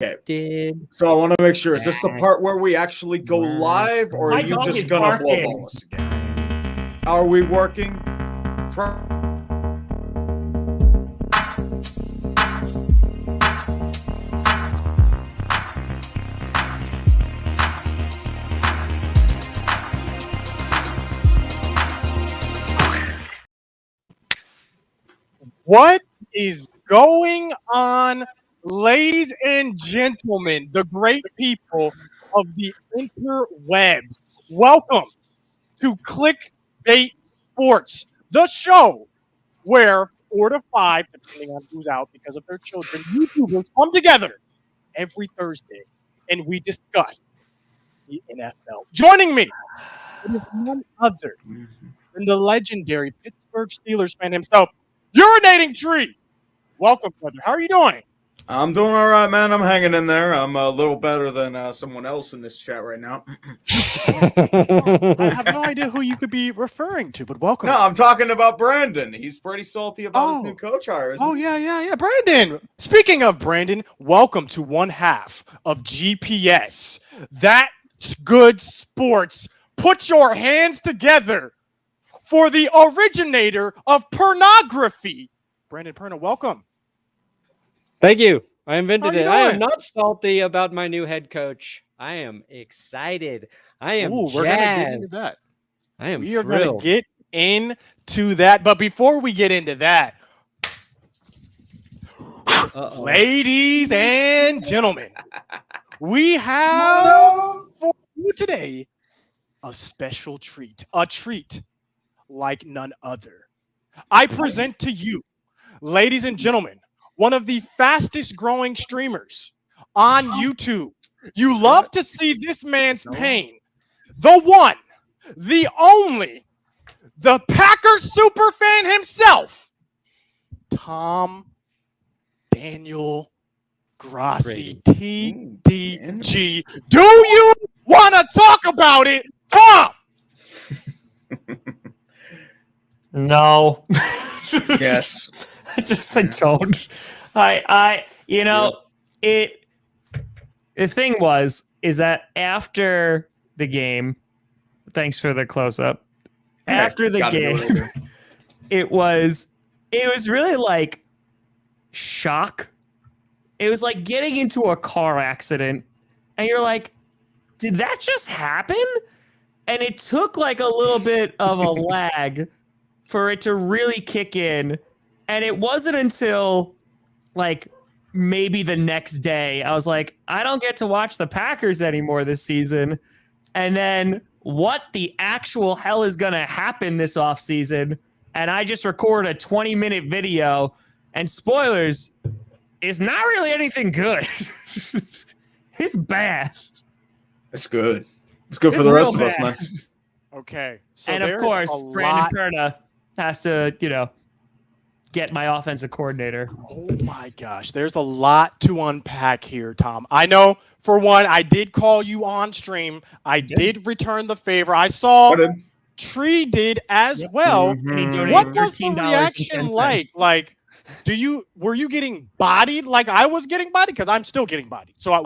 Okay. So I want to make sure, is this the part where we actually go live, or are you just going to blowball us again? Are we working? What is going on, ladies and gentlemen, the great people of the interwebs? Welcome to Clickbait Sports, the show where 4 to 5, depending on who's out because of their children, YouTubers come together every Thursday and we discuss the NFL. Joining me is none other than the legendary Pittsburgh Steelers fan himself, Urinating Tree. Welcome, brother. How are you doing? I'm doing all right, man. I'm hanging in there. I'm a little better than someone else in this chat right now. I have no idea who you could be referring to, but welcome. No, I'm talking about Brandon. He's pretty salty about his new coach hire. Yeah. Brandon. Speaking of Brandon, welcome to one half of GPS. That's good sports. Put your hands together for the originator of pornography. Brandon Perna, welcome. Thank you. I invented it. Doing? I am not salty about my new head coach. I am excited. I am jazzed. We're going to get into that. I am We are thrilled. going to get into that. But before we get into that, ladies and gentlemen, we have for you today a special treat. A treat like none other. I present to you, ladies and gentlemen, one of the fastest growing streamers on YouTube. You love to see this man's pain. The one, the only, the Packers super fan himself, Tom Daniel Grassi, TDG. Do you want to talk about it, Tom? No. Yes. I don't. The thing is that after the game, thanks for the close up. After the game, it was really like shock. It was like getting into a car accident and you're like, did that just happen? And it took like a little bit of a lag for it to really kick in. And it wasn't until like maybe the next day I was like, I don't get to watch the Packers anymore this season. And then what the actual hell is going to happen this offseason? And I just recorded a 20-minute video, and spoilers, it's not really anything good. It's bad. It's good. It's good for the rest of us, man. Okay. So and of course, Brandon Perna has to, get my offensive coordinator. Oh my gosh, there's a lot to unpack here, Tom. I know, for one, I did call you on stream. I did return the favor. I saw Tree did as well. Mm-hmm. What was the reaction like? Like, were you getting bodied like I was getting bodied? Because I'm still getting bodied. So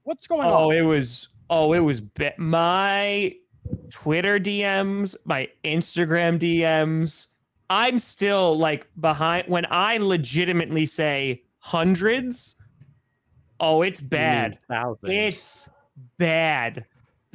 what's going on? It was my Twitter DMs, my Instagram DMs. I'm still like behind when I legitimately say hundreds. Oh, it's bad. It's bad.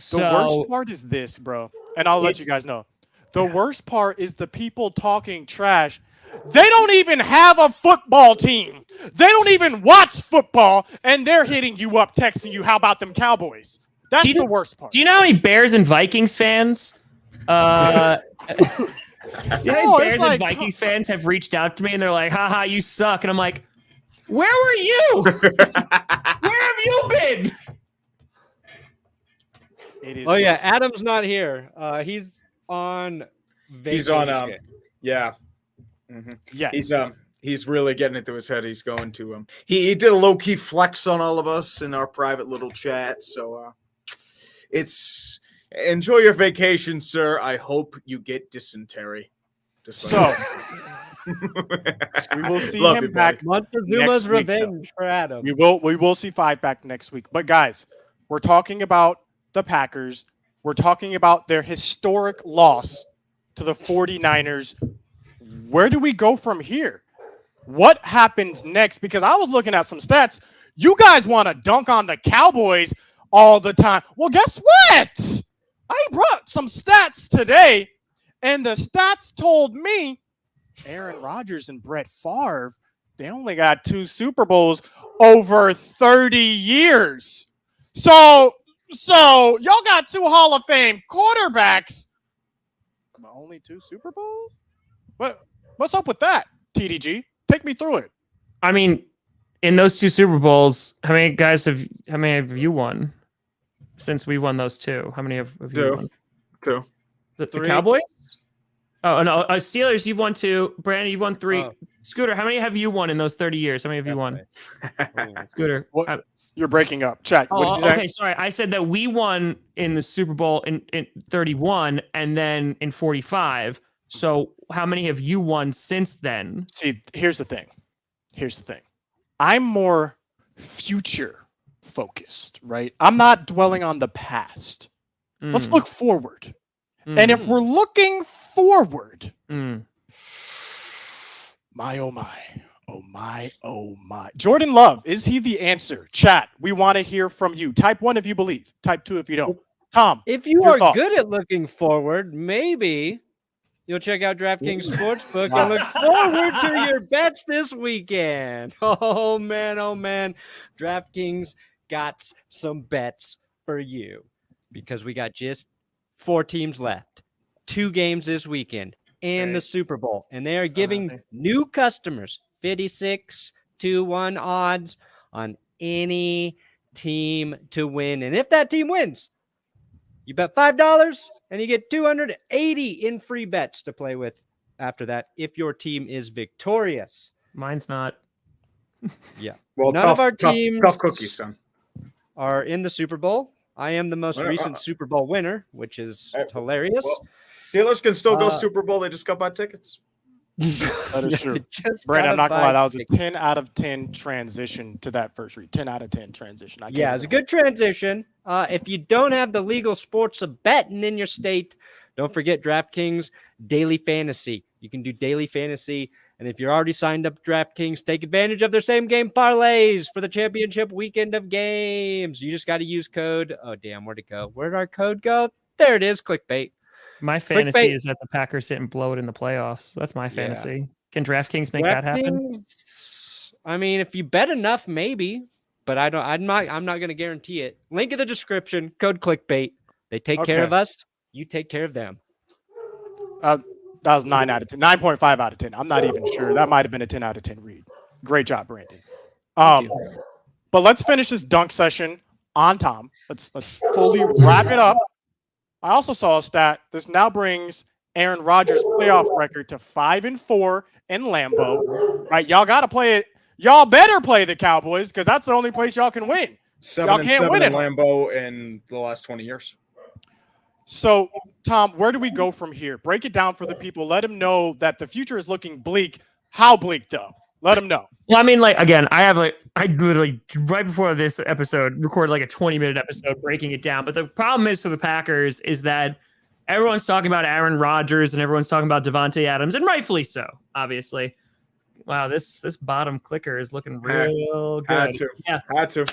The worst part is this, bro. And I'll let you guys know. The worst part is the people talking trash. They don't even have a football team. They don't even watch football, and they're hitting you up, texting you, how about them Cowboys? That's the worst part. Do you know how many Bears and Vikings fans Bears and Vikings fans have reached out to me and they're like, haha, you suck. And I'm like, where were you? Where have you been? Yeah, Adam's not here. He's on vacation. He's on yeah. Mm-hmm. Yeah. He's really getting it to his head. He's going to he did a low-key flex on all of us in our private little chat. So it's enjoy your vacation, sir. I hope you get dysentery. We will see Love him you, buddy. back. Montezuma's next week, revenge for Adam. We will see Five back next week. But guys, we're talking about the Packers. We're talking about their historic loss to the 49ers. Where do we go from here? What happens next? Because I was looking at some stats. You guys want to dunk on the Cowboys all the time. Well, guess what? I brought some stats today, and the stats told me Aaron Rodgers and Brett Favre, they only got 2 Super Bowls over 30 years. So y'all got 2 Hall of Fame quarterbacks, but only 2 Super Bowls? What's up with that, TDG? Take me through it. I mean, in those 2 Super Bowls, how many have you won since we won those 2? How many have you won? 2. The Cowboys? Oh, no. Steelers, you've won 2. Brandon, you've won 3. Oh. Scooter, how many have you won in those 30 years? How many have you won? Scooter. What? You're breaking up. Check. What did you say? Okay, sorry. I said that we won in the Super Bowl in 31 and then in 45. So how many have you won since then? See, here's the thing. I'm more future focused, right? I'm not dwelling on the past. Let's look forward. And if we're looking forward, my, oh my, oh my, oh my. Jordan Love, is he the answer? Chat, we want to hear from you. Type 1 if you believe. Type 2 if you don't. Tom, If you your are thoughts. good at looking forward, maybe you'll check out DraftKings Sportsbook and look forward to your bets this weekend. Oh, man. DraftKings got some bets for you because we got just 4 teams left. 2 games this weekend and the Super Bowl. And they are giving new customers 56-1 odds on any team to win. And if that team wins, you bet $5 and you get $280 in free bets to play with after that if your team is victorious. Mine's not. Yeah. Well, None of our teams tough cookies, son. are in the Super Bowl. I am the most recent Super Bowl winner, which is hilarious. Well, Steelers can still go Super Bowl. They just got buy tickets. That is true. Just Brandon, I'm not gotta going to lie. That was buy a 10 out of 10 transition to that first read. 10 out of 10 transition. Yeah, it's a good transition. If you don't have the legal sports of betting in your state, don't forget DraftKings Daily Fantasy. You can do daily fantasy. And if you're already signed up to DraftKings, take advantage of their same game parlays for the championship weekend of games. You just got to use code. Oh, damn, where'd it go? Where'd our code go? There it is. Clickbait. My fantasy is that the Packers hit and blow it in the playoffs. That's my fantasy. Can DraftKings make that happen? I mean, if you bet enough, maybe. But I'm not going to guarantee it. Link in the description. Code Clickbait. They take care of us. You take care of them. That was 9 out of 10. 9.5 out of 10. I'm not even sure. That might have been a 10 out of 10 read. Great job, Brandon. But let's finish this dunk session on Tom. Let's fully wrap it up. I also saw a stat. This now brings Aaron Rodgers' playoff record to 5-4 in Lambeau. Right, y'all got to play it. Y'all better play the Cowboys because that's the only place y'all can win. 7-7 in Lambeau in the last 20 years. So, Tom, where do we go from here? Break it down for the people. Let them know that the future is looking bleak. How bleak, though? Let them know. Well, I mean, again, I literally, right before this episode, recorded a 20-minute episode breaking it down. But the problem is for the Packers is that everyone's talking about Aaron Rodgers and everyone's talking about Devontae Adams, and rightfully so, obviously. Wow, this bottom clicker is looking real good. Had to.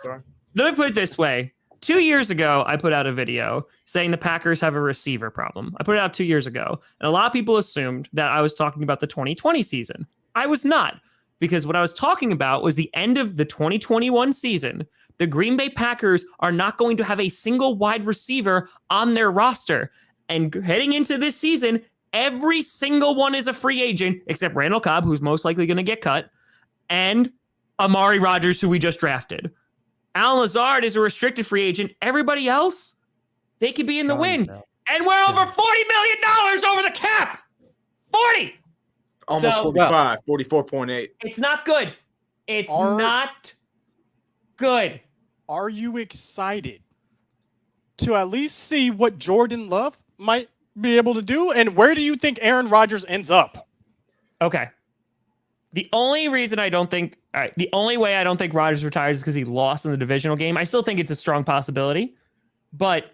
Sorry. Let me put it this way. 2 years ago, I put out a video saying the Packers have a receiver problem. I put it out 2 years ago, and a lot of people assumed that I was talking about the 2020 season. I was not, because what I was talking about was the end of the 2021 season. The Green Bay Packers are not going to have a single wide receiver on their roster. And heading into this season, every single one is a free agent, except Randall Cobb, who's most likely going to get cut, and Amari Rodgers, who we just drafted. Alan Lazard is a restricted free agent. Everybody else, they could be in the win. And we're over $40 million over the cap. 40. Almost 45, 44.8. It's not good. It's not good. Are you excited to at least see what Jordan Love might be able to do? And where do you think Aaron Rodgers ends up? Okay. The only reason I don't think, all right, the only way I don't think Rodgers retires is because he lost in the divisional game. I still think it's a strong possibility, but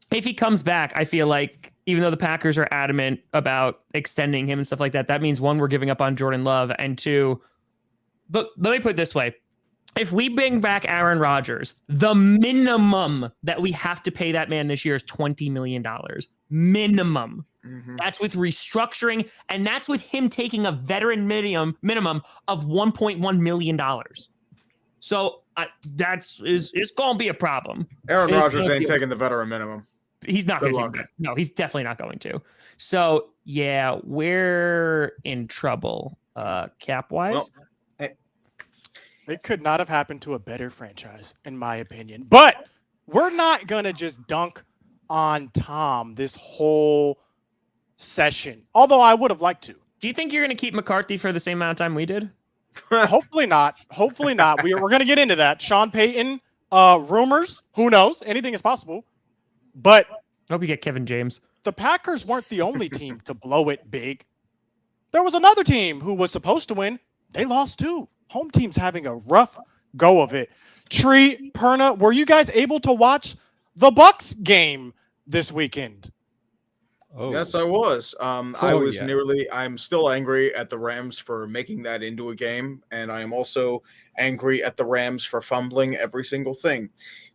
if he comes back, I feel like even though the Packers are adamant about extending him and stuff like that, that means one, we're giving up on Jordan Love, and two, but let me put it this way. If we bring back Aaron Rodgers, the minimum that we have to pay that man this year is $20 million. Minimum. Mm-hmm. That's with restructuring, and that's with him taking a veteran minimum of $1.1 million. So it's going to be a problem. Aaron Rodgers ain't taking the veteran minimum. He's not going to take that. No, he's definitely not going to. So, yeah, we're in trouble cap-wise. Well, it could not have happened to a better franchise, in my opinion. But we're not going to just dunk on Tom this whole session, although I would have liked to. Do you think you're going to keep McCarthy for the same amount of time we did? Hopefully not. Hopefully not. We're going to get into that. Sean Payton, rumors, who knows? Anything is possible. But I hope you get Kevin James. The Packers weren't the only team to blow it big. There was another team who was supposed to win. They lost too. Home team's having a rough go of it. Tree, Perna, were you guys able to watch the Bucs game this weekend? Oh. Yes, I was. I'm still angry at the Rams for making that into a game, and I am also angry at the Rams for fumbling every single thing.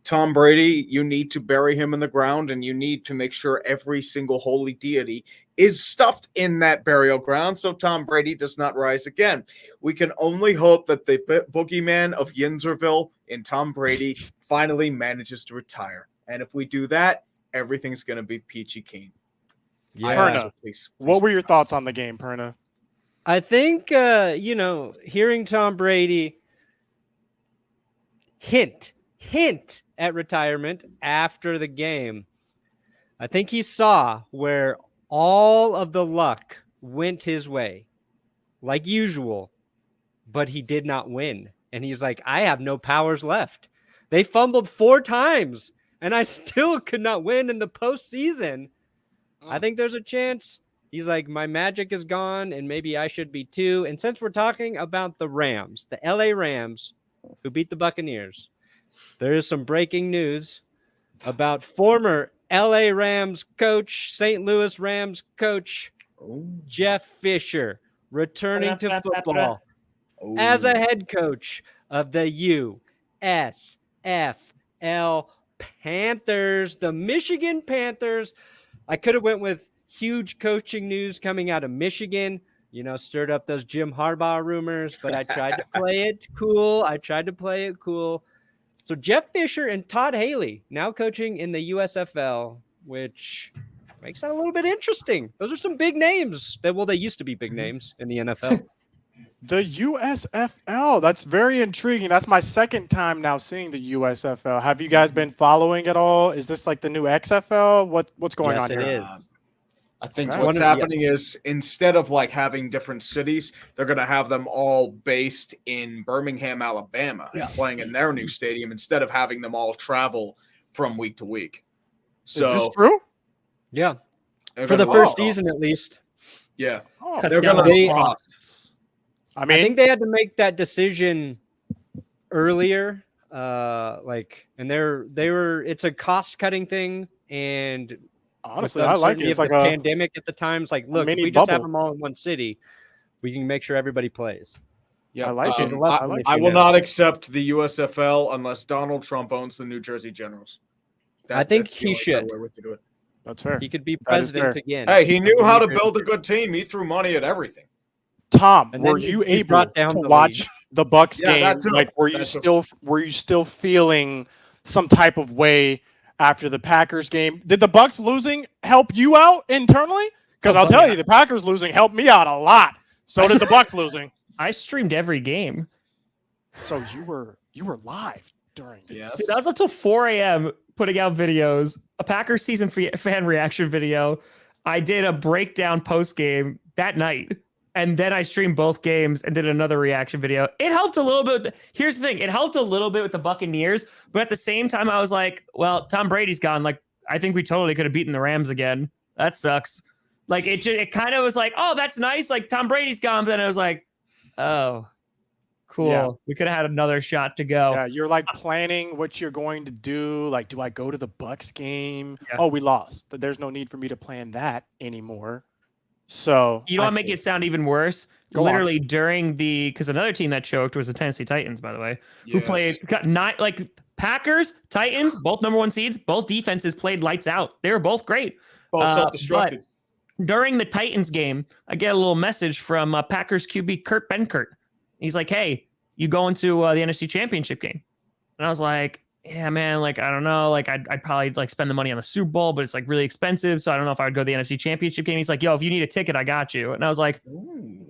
Tom Brady, you need to bury him in the ground, and you need to make sure every single holy deity is stuffed in that burial ground so Tom Brady does not rise again. We can only hope that the boogeyman of Yinzerville in Tom Brady finally manages to retire. And if we do that, everything's going to be peachy keen. Yeah. Perna, please. What were your thoughts on the game, Perna? I think, hearing Tom Brady hint at retirement after the game, I think he saw where all of the luck went his way, like usual, but he did not win. And he's like, I have no powers left. They fumbled 4 times, and I still could not win in the postseason. I think there's a chance. He's like, my magic is gone, and maybe I should be too. And since we're talking about the Rams, the LA Rams, who beat the Buccaneers, there is some breaking news about former LA Rams coach, St. Louis Rams coach, Jeff Fisher, returning to football as a head coach of the USFL Panthers, the Michigan Panthers. I could have went with huge coaching news coming out of Michigan, stirred up those Jim Harbaugh rumors, but I tried to play it cool. So Jeff Fisher and Todd Haley now coaching in the USFL, which makes that a little bit interesting. Those are some big names. They used to be big names in the NFL. The USFL. That's very intriguing. That's my second time now seeing the USFL. Have you guys been following at all? Is this like the new XFL? What's going on here? Yes, it is. I think Okay. what's happening is instead of like having different cities, they're going to have them all based in Birmingham, Alabama, playing in their new stadium instead of having them all travel from week to week. So, is this true? Yeah. For the first season, at least. Yeah. Oh, They're going to cost. I mean, I think they had to make that decision earlier. It's a cost cutting thing. And honestly, I like it. It's like a pandemic at the time. It's like, look, if we just have them all in one city, we can make sure everybody plays. Yeah, I like it. I will not accept the USFL unless Donald Trump owns the New Jersey Generals. I think he should. That's fair. He could be president again. Hey, he knew how to build a good team. He threw money at everything. Tom, were you able to watch the Bucs game? Like, were you still feeling some type of way after the Packers game? Did the Bucs losing help you out internally? Because I'll tell you, the Packers losing helped me out a lot. So did the Bucs losing. I streamed every game. So you were live during this. Yes. Dude, I was up till 4 a.m. putting out videos, a Packers season fan reaction video. I did a breakdown post game that night. And then I streamed both games and did another reaction video. It helped a little bit. Here's the thing. It helped a little bit with the Buccaneers. But at the same time, I was like, well, Tom Brady's gone. Like, I think we totally could have beaten the Rams again. That sucks. Like it kind of was like, oh, that's nice. Like Tom Brady's gone, but then it was like, oh, cool. Yeah. We could have had another shot to go. Yeah, you're like planning what you're going to do. Like, do I go to the Bucks game? Yeah. Oh, we lost. There's no need for me to plan that anymore. So you know what make it sound even worse? Go Literally during because another team that choked was the Tennessee Titans, by the way, who got not Packers, Titans, both number 1 seeds, both defenses played lights out. They were both great. Both self-destructed. During the Titans game, I get a little message from Packers QB Kurt Benkert. He's like, hey, you going to the NFC Championship game? And I was like, yeah, man, like, I don't know. Like, I'd probably like spend the money on the Super Bowl, but it's like really expensive. So I don't know if I would go to the NFC Championship game. He's like, yo, if you need a ticket, I got you. And I was like,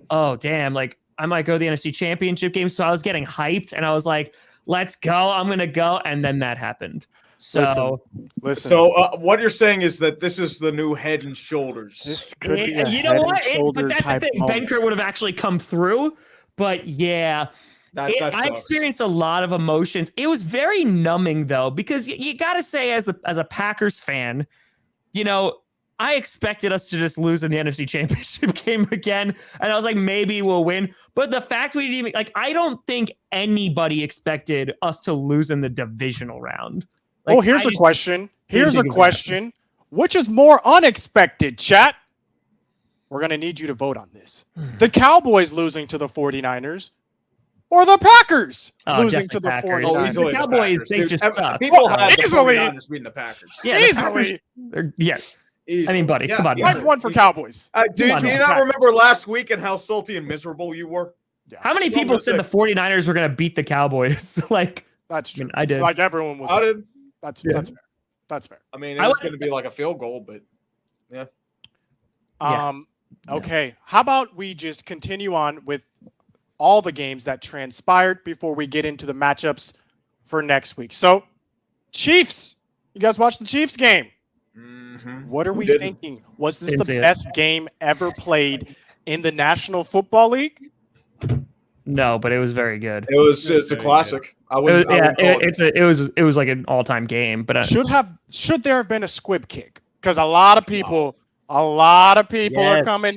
oh, damn. Like, I might go to the NFC Championship game. So I was getting hyped and I was like, let's go. I'm going to go. And then that happened. So, listen. So what you're saying is that this is the new Head and Shoulders. This could be a you know Head what? and Shoulders But that's the type thing. moment. Benkert would have actually come through. But yeah, That I sucks. experienced a lot of emotions. It was very numbing though, because you got to say as a Packers fan, you know, I expected us to just lose in the NFC Championship game again. And I was like, maybe we'll win. But the fact we didn't even, I don't think anybody expected us to lose in the divisional round. Here's a question. Here's a question. Which is more unexpected, chat? We're going to need you to vote on this. The Cowboys losing to the 49ers or the Packers losing to the Packers. 49ers? The Cowboys, they just suck. People had easily. the 49ers beating the Packers. Yeah, Easily. Yes. Easily. I mean, buddy, come on. I've won for Cowboys. Do you not remember last week and how salty and miserable you were? Yeah. How many people said the 49ers were going to beat the Cowboys? That's true. I did. Like everyone was. I did. That's fair. That's fair. I mean, it was going to be like a field goal, but yeah. Okay. How about we just continue on with all the games that transpired before we get into the matchups for next week. So, Chiefs. You guys watched the Chiefs game? Mm-hmm. What are we thinking? Was this Didn't the see it. best game ever played in the National Football League? No, but it was very good. It's a classic. It was like an all-time game, but Should there have been a squib kick? Because a lot of people are coming.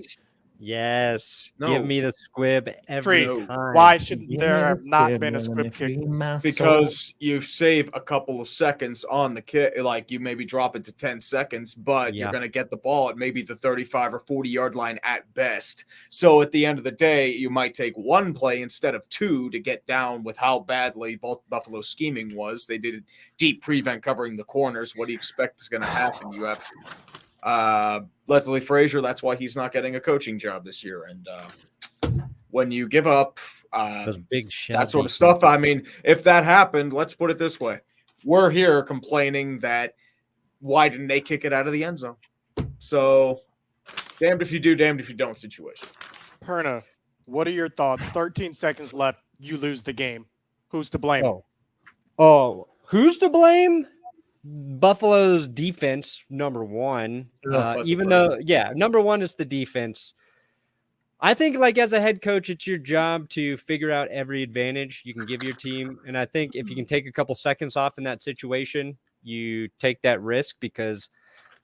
Yes. No. Give me the squib every Tree. time. Why should there have not been a squib kick? Because you save a couple of seconds on the kick, like you maybe drop it to 10 seconds, but you're going to get the ball at maybe the 35 or 40-yard line at best. So at the end of the day, you might take one play instead of two to get down with how badly Buffalo's scheming was. They did a deep prevent covering the corners. What do you expect is going to happen? You have Leslie Frazier, that's why he's not getting a coaching job this year. And when you give up those big that sort of stuff, I mean, if that happened, let's put it this way. We're here complaining that why didn't they kick it out of the end zone? So damned if you do, damned if you don't situation. Perna, what are your thoughts? 13 seconds left. You lose the game. Who's to blame? Oh, who's to blame? Buffalo's defense, number one. Number one is the defense. I think, as a head coach, it's your job to figure out every advantage you can give your team. And I think if you can take a couple seconds off in that situation, you take that risk because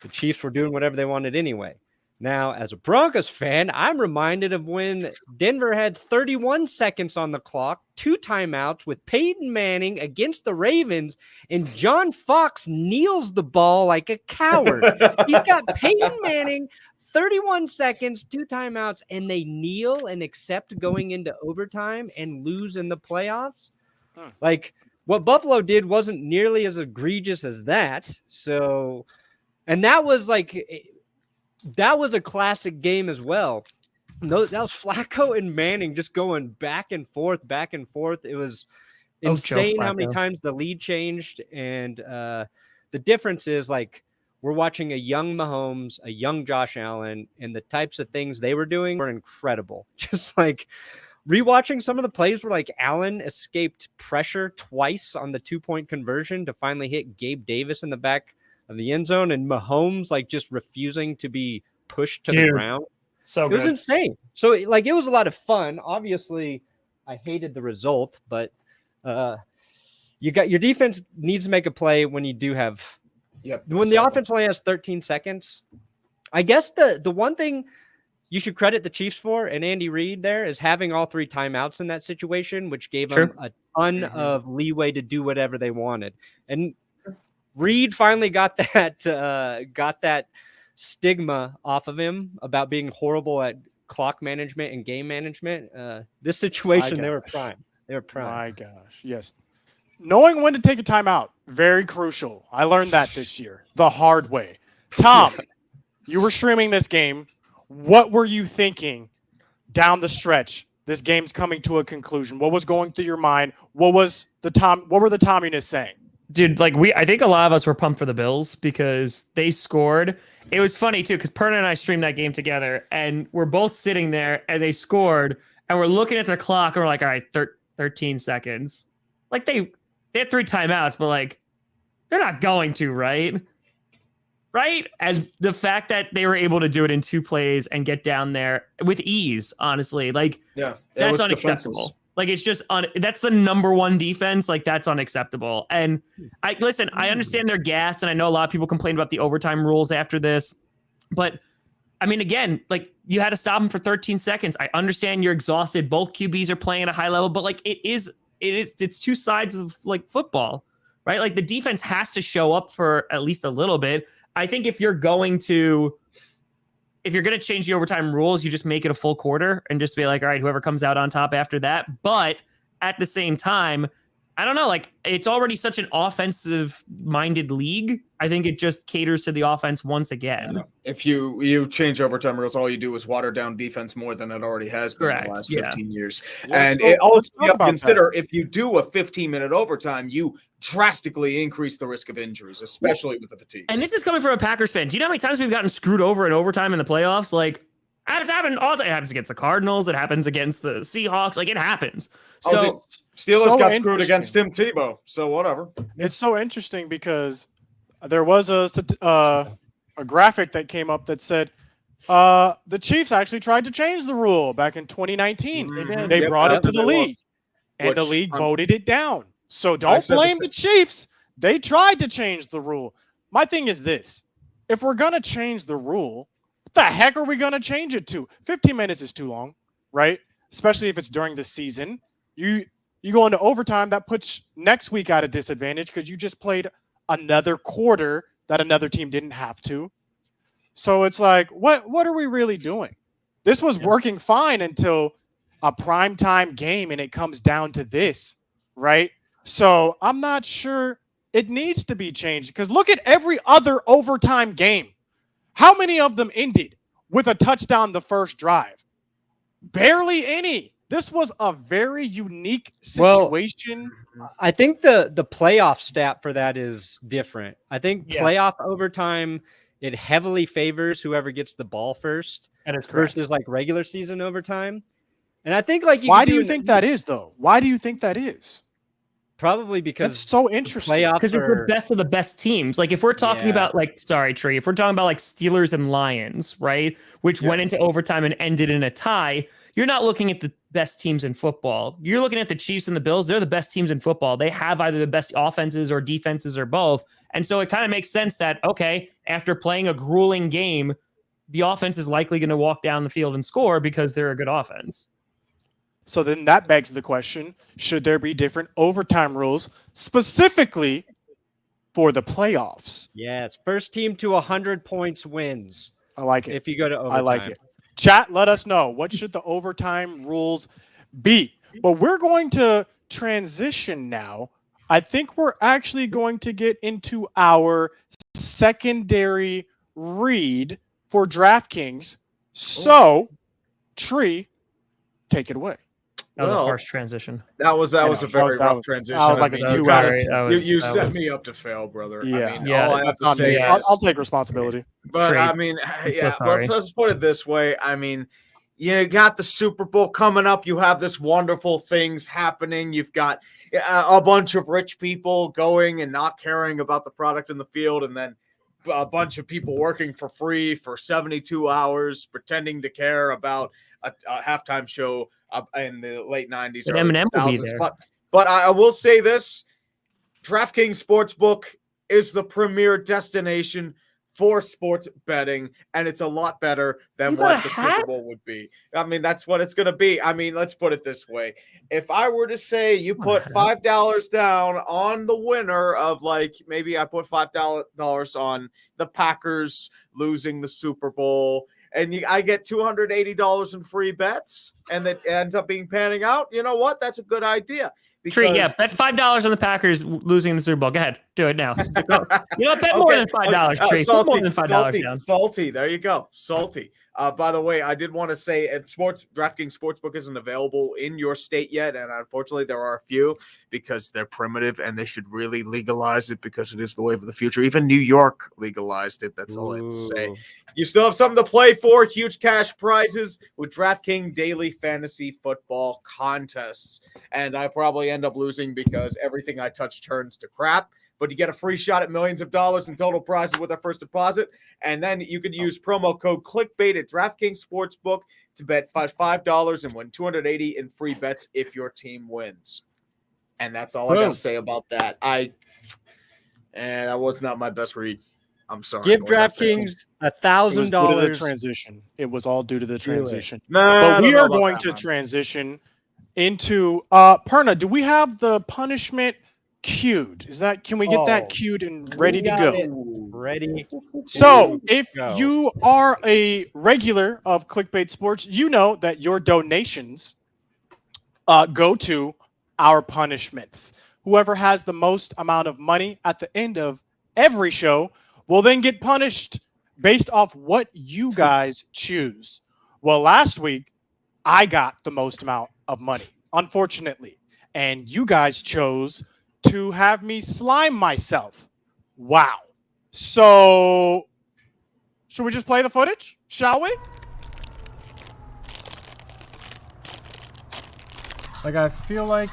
the Chiefs were doing whatever they wanted anyway. Now, as a Broncos fan, I'm reminded of when Denver had 31 seconds on the clock, 2 timeouts with Peyton Manning against the Ravens, and John Fox kneels the ball like a coward. He's got Peyton Manning, 31 seconds, 2 timeouts, and they kneel and accept going into overtime and lose in the playoffs. What Buffalo did wasn't nearly as egregious as that. So, and that was that was a classic game as well. No, that was Flacco and Manning just going back and forth. It was insane how many times the lead changed. And the difference is we're watching a young Mahomes, a young Josh Allen, and the types of things they were doing were incredible. Just rewatching some of the plays where Allen escaped pressure twice on the 2-point conversion to finally hit Gabe Davis in the back of the end zone, and Mahomes just refusing to be pushed to the ground. So it was insane. So it was a lot of fun. Obviously, I hated the result, but your defense needs to make a play when you do have. Yep. When the offense only has 13 seconds, I guess the one thing you should credit the Chiefs for, and Andy Reid there, is having all 3 timeouts in that situation, which gave them a ton of leeway to do whatever they wanted. And Reid finally got that stigma off of him about being horrible at clock management and game management. This situation, they were prime. My gosh, yes. Knowing when to take a timeout, very crucial. I learned that this year, the hard way. Tom, you were streaming this game. What were you thinking down the stretch? This game's coming to a conclusion. What was going through your mind? What were the Tomminess saying? Dude, I think a lot of us were pumped for the Bills because they scored. It was funny too, because Perna and I streamed that game together, and we're both sitting there, and they scored, and we're looking at the clock, and we're like, all right, 13 seconds. Like they had 3 timeouts, but they're not going to, right? Right? And the fact that they were able to do it in 2 plays and get down there with ease, honestly, that's unacceptable. Defenses. It's just that's the number 1 defense. That's unacceptable. And I understand they're gassed, and I know a lot of people complain about the overtime rules after this, but I mean, again, you had to stop them for 13 seconds. I understand you're exhausted. Both QBs are playing at a high level, but it's 2 sides of football, right? The defense has to show up for at least a little bit. I think if you're going to change the overtime rules, you just make it a full quarter and just be like, all right, whoever comes out on top after that. But at the same time, I don't know, it's already such an offensive-minded league. I think it just caters to the offense once again. If you change overtime rules, all you do is water down defense more than it already has been in the last 15 years. And it also you have to consider if you do a 15-minute overtime, you drastically increase the risk of injuries, especially with the fatigue. And this is coming from a Packers fan. Do you know how many times we've gotten screwed over in overtime in the playoffs? It's happened all the time. It happens against the Cardinals. It happens against the Seahawks. It happens. So Steelers got screwed against Tim Tebow. So whatever. It's so interesting because there was a graphic that came up that said the Chiefs actually tried to change the rule back in 2019. They brought it to the league, and the league voted it down. So don't blame the Chiefs. They tried to change the rule. My thing is this. If we're going to change the rule, what the heck are we going to change it to? 15 minutes is too long, right? Especially if it's during the season. You go into overtime, that puts next week at a disadvantage because you just played another quarter that another team didn't have to. So it's what are we really doing? This was working fine until a primetime game, and it comes down to this, right? So I'm not sure it needs to be changed because look at every other overtime game. How many of them ended with a touchdown the first drive? Barely any. This was a very unique situation. I think the playoff stat for that is different. I think playoff overtime, it heavily favors whoever gets the ball first. That is correct. Versus regular season overtime. And I think why do you think that is, though? Why do you think that is? Probably because it's so interesting. Because it's the best of the best teams. If we're talking about sorry, Tree, if we're talking about Steelers and Lions, right, which went into overtime and ended in a tie, you're not looking at the best teams in football. You're looking at the Chiefs and the Bills. They're the best teams in football. They have either the best offenses or defenses or both. And so it kind of makes sense that, okay, after playing a grueling game, the offense is likely going to walk down the field and score because they're a good offense. So then that begs the question, should there be different overtime rules specifically for the playoffs? Yes. First team to 100 points wins. I like it. If you go to overtime. I like it. Chat, let us know. What should the overtime rules be? But we're going to transition now. I think we're actually going to get into our secondary read for DraftKings. So, Tree, take it away. That was a harsh transition. That was a very rough transition. I was like a 2 out of 10. You set me up to fail, brother. Yeah, all I have to say is, I'll take responsibility. But let's put it this way. You got the Super Bowl coming up. You have this wonderful things happening. You've got a bunch of rich people going and not caring about the product in the field, and then a bunch of people working for free for 72 hours, pretending to care about a halftime show in the late 90s or Eminem 2000s. will be there. But I will say this, DraftKings Sportsbook is the premier destination for sports betting, and it's a lot better than what the Super Bowl would be. I mean, that's what it's going to be. I mean, let's put it this way. If I were to say you put $5 down on the winner of, like, maybe I put $5 on the Packers losing the Super Bowl, and I get $280 in free bets, and that ends up being panning out, you know what? That's a good idea. Tree, yeah, bet $5 on the Packers losing the Super Bowl. Go ahead, do it now. You know, bet more than $5, Tree. Salty, more than $5 down. Salty, there you go. Salty. By the way, I did want to say DraftKings Sportsbook isn't available in your state yet, and unfortunately there are a few because they're primitive, and they should really legalize it because it is the wave of the future. Even New York legalized it. That's all I have to say. You still have something to play for. Huge cash prizes with DraftKings daily fantasy football contests. And I probably end up losing because everything I touch turns to crap. But you get a free shot at millions of dollars in total prizes with our first deposit. And then you could use promo code ClickBait at DraftKings Sportsbook to bet $5 and win $280 in free bets if your team wins. And that's all I got to say about that. That was not my best read. I'm sorry. Give DraftKings $1,000. Transition. It was all due to the transition. But we are going to transition into Perna. Do we have the punishment queued? Can we get that queued and ready to go? Ready. So if you are a regular of Clickbait Sports, you know that your donations go to our punishments. Whoever has the most amount of money at the end of every show will then get punished based off what you guys choose. Well, last week, I got the most amount of money, unfortunately. And you guys chose to have me slime myself. Wow. So, should we just play the footage? Shall we? Like, I feel like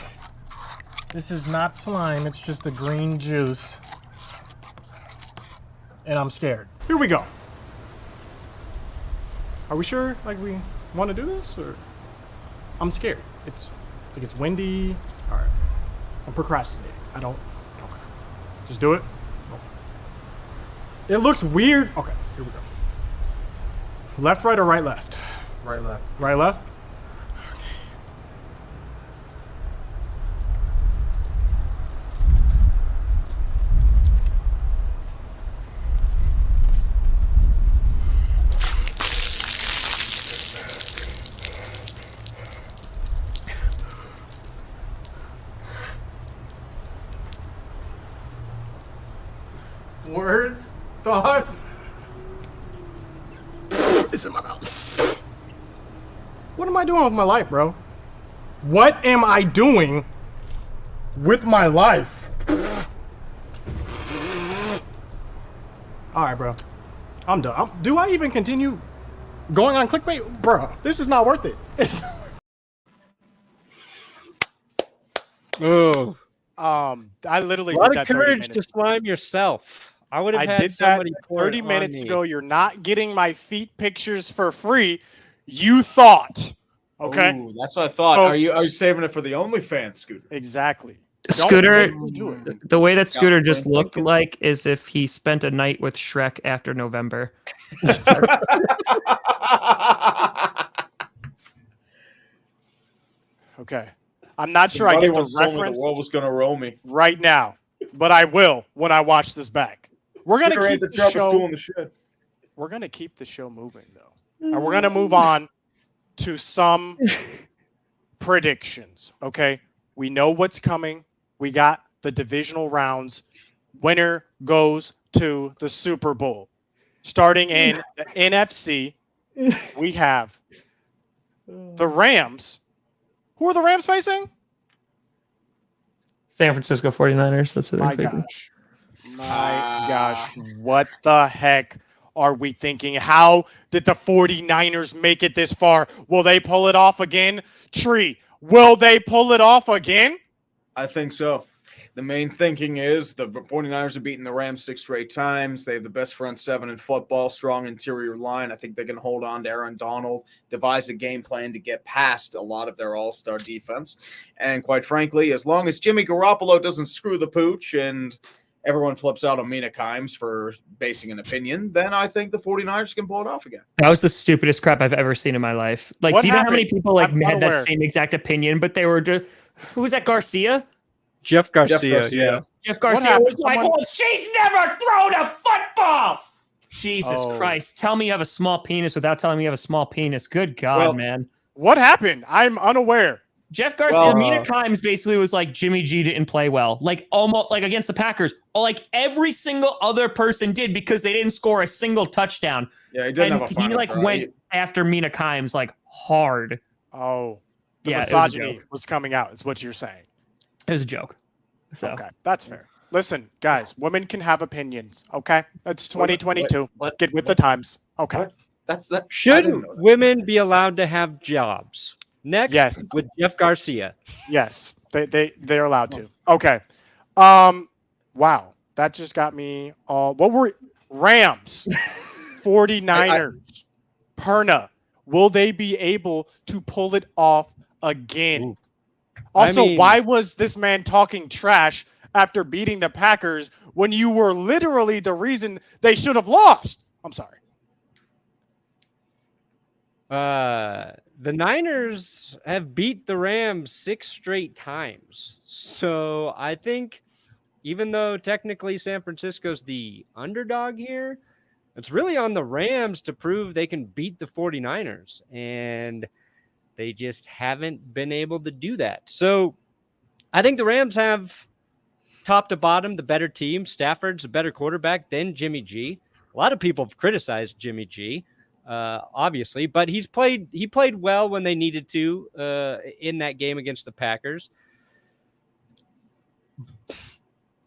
this is not slime. It's just a green juice. And I'm scared. Here we go. Are we sure, like, we want to do this? Or I'm scared. It's windy. All right. I'm procrastinating. I don't. Okay. Just do it. Okay. It looks weird. Okay. Here we go. Left, right, or right, left? Right, left. Right, left? Words? Thoughts? It's in my mouth. What am I doing with my life, bro? What am I doing with my life? All right, bro. I'm done. Do I even continue going on clickbait? Bro, this is not worth it. Oh. I literally A lot did of that courage to slime yourself. I would have had did that somebody 30 minutes ago. You're not getting my feet pictures for free. You thought. Okay. Ooh, that's what I thought. So, are you saving it for the OnlyFans, Scooter? Exactly. Scooter, Do it. the way that Scooter just looked like is if he spent a night with Shrek after November. Okay. I'm not sure I get the reference The world was going to roll me right now, but I will when I watch this back. We're going to keep the show. In the shed. We're going to keep the show moving, though. And we're going to move on to some predictions, okay? We know what's coming. We got the divisional rounds. Winner goes to the Super Bowl. Starting in the NFC, we have the Rams. Who are the Rams facing? San Francisco 49ers. That's what My they're facing. gosh. My gosh. What the heck are we thinking? How did the 49ers make it this far? Will they pull it off again? Tree, will they pull it off again? I think so. The main thinking is the 49ers are beating the Rams 6 straight times. They have the best front seven in football, strong interior line. I think they can hold on to Aaron Donald, devise a game plan to get past a lot of their all-star defense. And quite frankly, as long as Jimmy Garoppolo doesn't screw the pooch and everyone flips out on Mina Kimes for basing an opinion, then I think the 49ers can pull it off again. That was the stupidest crap I've ever seen in my life. Like, What do you know how many happened? people like I'm not had that aware. same exact opinion, but they were just, who was that, Garcia? Jeff Garcia. Yeah. Jeff Garcia happened? was like, Someone- "Oh, she's never thrown a football." Jesus Oh. Christ. Tell me you have a small penis without telling me you have a small penis. Good God, Well, man. What happened? I'm unaware. Jeff Garcia, Mina Kimes basically was like Jimmy G didn't play well. Like almost like against the Packers. Like every single other person did because they didn't score a single touchdown. Yeah, he didn't And have a he final like drive. went after Mina Kimes like hard. Oh, the Yeah, it was a misogyny joke. was coming out, is what you're saying. It was a joke. So Okay, that's fair. Listen, guys, women can have opinions, okay? It's 2022. Get with the times. Okay. What? That's that. I Should didn't know that. women be allowed to have jobs? Next, Yes. with Jeff Garcia. Yes, they're allowed to. Okay. Wow, that just got me all. What were Rams, 49ers, Perna? Will they be able to pull it off again? Ooh. Also, I mean- why was this man talking trash after beating the Packers when you were literally the reason they should have lost? I'm sorry. The Niners have beat the Rams 6 straight times. So I think even though technically San Francisco's the underdog here, it's really on the Rams to prove they can beat the 49ers. And they just haven't been able to do that. So I think the Rams have top to bottom the better team. Stafford's a better quarterback than Jimmy G. A lot of people have criticized Jimmy G. Obviously, but he played well when they needed to in that game against the Packers.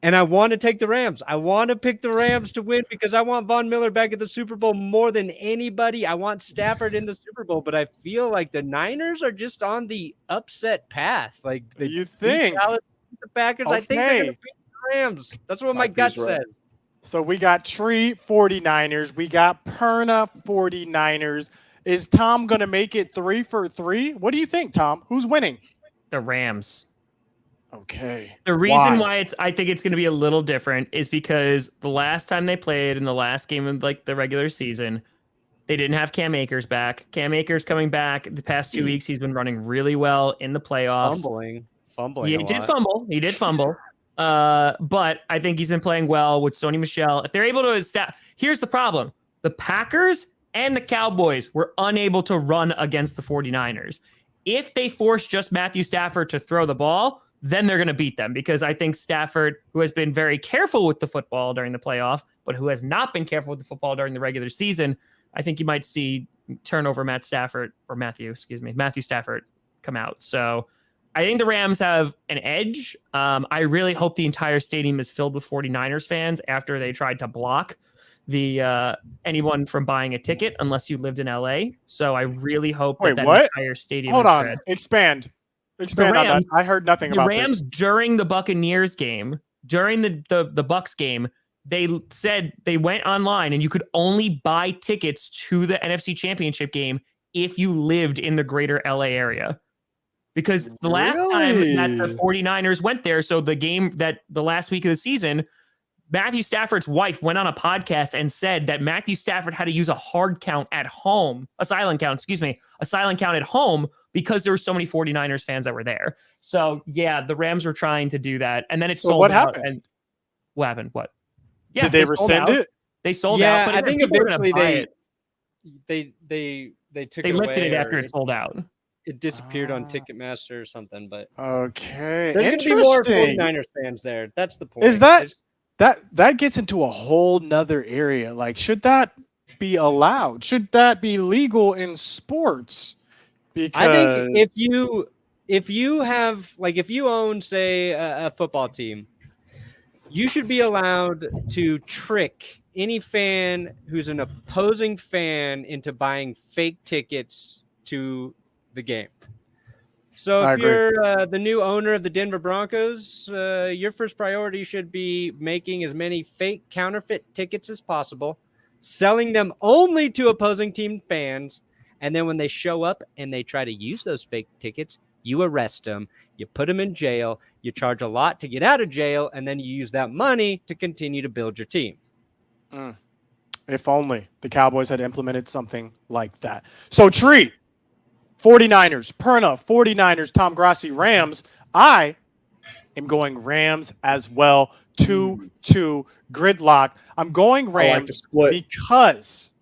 And I want to take the Rams. I want to pick the Rams to win because I want Von Miller back at the Super Bowl more than anybody. I want Stafford in the Super Bowl, but I feel like the Niners are just on the upset path. Like You think? The Packers, I think they're Okay. going to beat the Rams. That's what my gut He's right. says. So we got Tree 49ers. We got Perna 49ers. Is Tom going to make it 3 for 3? What do you think, Tom? Who's winning? the Rams. Okay. The reason why I think it's going to be a little different is because the last time they played in the last game of like the regular season, they didn't have Cam Akers back. Cam Akers coming back the past 2 weeks. He's been running really well in the playoffs. Fumbling. He a did lot. fumble. He did fumble. But I think he's been playing well with Sony Michel. If they're able to here's the problem. The Packers and the Cowboys were unable to run against the 49ers. If they force just Matthew Stafford to throw the ball, then they're going to beat them because I think Stafford, who has been very careful with the football during the playoffs, but who has not been careful with the football during the regular season, I think you might see turnover Matthew Stafford come out. So I think the Rams have an edge. I really hope the entire stadium is filled with 49ers fans after they tried to block the anyone from buying a ticket unless you lived in LA. So I really hope Wait, that what? entire stadium Hold is on. red. Expand on that. I heard nothing The about Rams this. during the Buccaneers game, during the Bucs game, they said they went online and you could only buy tickets to the NFC Championship game if you lived in the greater LA area. Because the last time that the 49ers went there, so the last week of the season, Matthew Stafford's wife went on a podcast and said that Matthew Stafford had to use a silent count at home because there were so many 49ers fans that were there. So yeah, the Rams were trying to do that. And then it sold what out. happened? And what happened? What? Yeah, Did they sold rescind out. it? They sold Yeah, out. But I again, think people were gonna eventually buy they took they it lifted away it after or it sold out. it disappeared on Ticketmaster or something. But Okay. there's going to be more Interesting. 49ers fans there. That's the point. Is that gets into a whole nother area. Like, should that be allowed? Should that be legal in sports? Because I think if you own, say, a football team, you should be allowed to trick any fan who's an opposing fan into buying fake tickets to the game. So I if agree. you're the new owner of the Denver Broncos, your first priority should be making as many fake counterfeit tickets as possible, selling them only to opposing team fans, and then when they show up and they try to use those fake tickets, you arrest him, you put him in jail, you charge a lot to get out of jail, and then you use that money to continue to build your team. If only the Cowboys had implemented something like that. So, Tree, 49ers, Perna, 49ers, Tom Grassi, Rams. I am going Rams as well. 2-2 gridlock. I'm going Rams because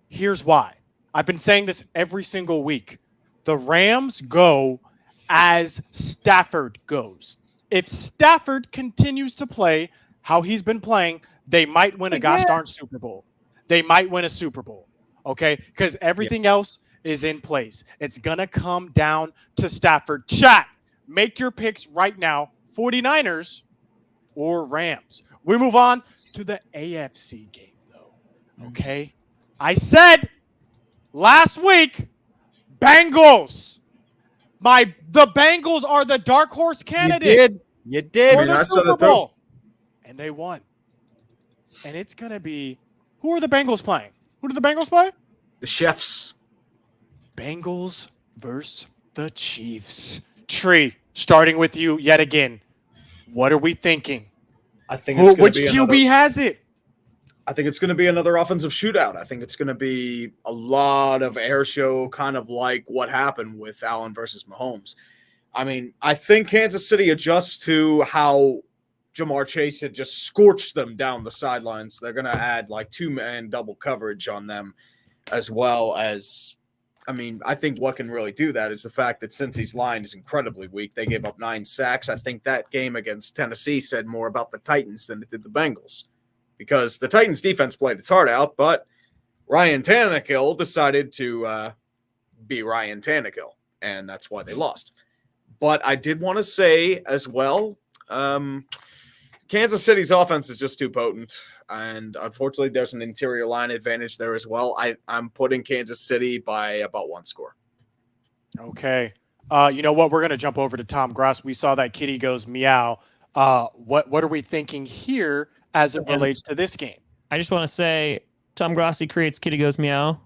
here's why. I've been saying this every single week. The Rams go as Stafford goes. If Stafford continues to play how he's been playing, they might win a gosh darn Super Bowl. They might win a Super Bowl, okay? Because everything else is in place. It's going to come down to Stafford. Chat, make your picks right now, 49ers or Rams. We move on to the AFC game, though, okay? I said last week, Bengals. The Bengals are the dark horse candidate. You did. For the Super Bowl. And they won. And it's going to be, who are the Bengals playing? Who do the Bengals play? The Chiefs. Bengals versus the Chiefs. Tree, starting with you yet again. What are we thinking? I think it's which QB has it? I think it's going to be another offensive shootout. I think it's going to be a lot of air show, kind of like what happened with Allen versus Mahomes. I mean, I think Kansas City adjusts to how Jamar Chase had just scorched them down the sidelines. They're going to add like 2-man double coverage on them, as well as, I mean, I think what can really do that is the fact that Cincy's line is incredibly weak. They gave up 9 sacks. I think that game against Tennessee said more about the Titans than it did the Bengals, because the Titans defense played its heart out, but Ryan Tannehill decided to be Ryan Tannehill, and that's why they lost. But I did want to say as well, Kansas City's offense is just too potent, and unfortunately there's an interior line advantage there as well. I'm putting Kansas City by about 1 score. Okay. You know what? We're going to jump over to Tom Gross. We saw that kitty goes meow. What are we thinking here as it relates to this game? I just want to say Tom Grossi creates kitty goes meow,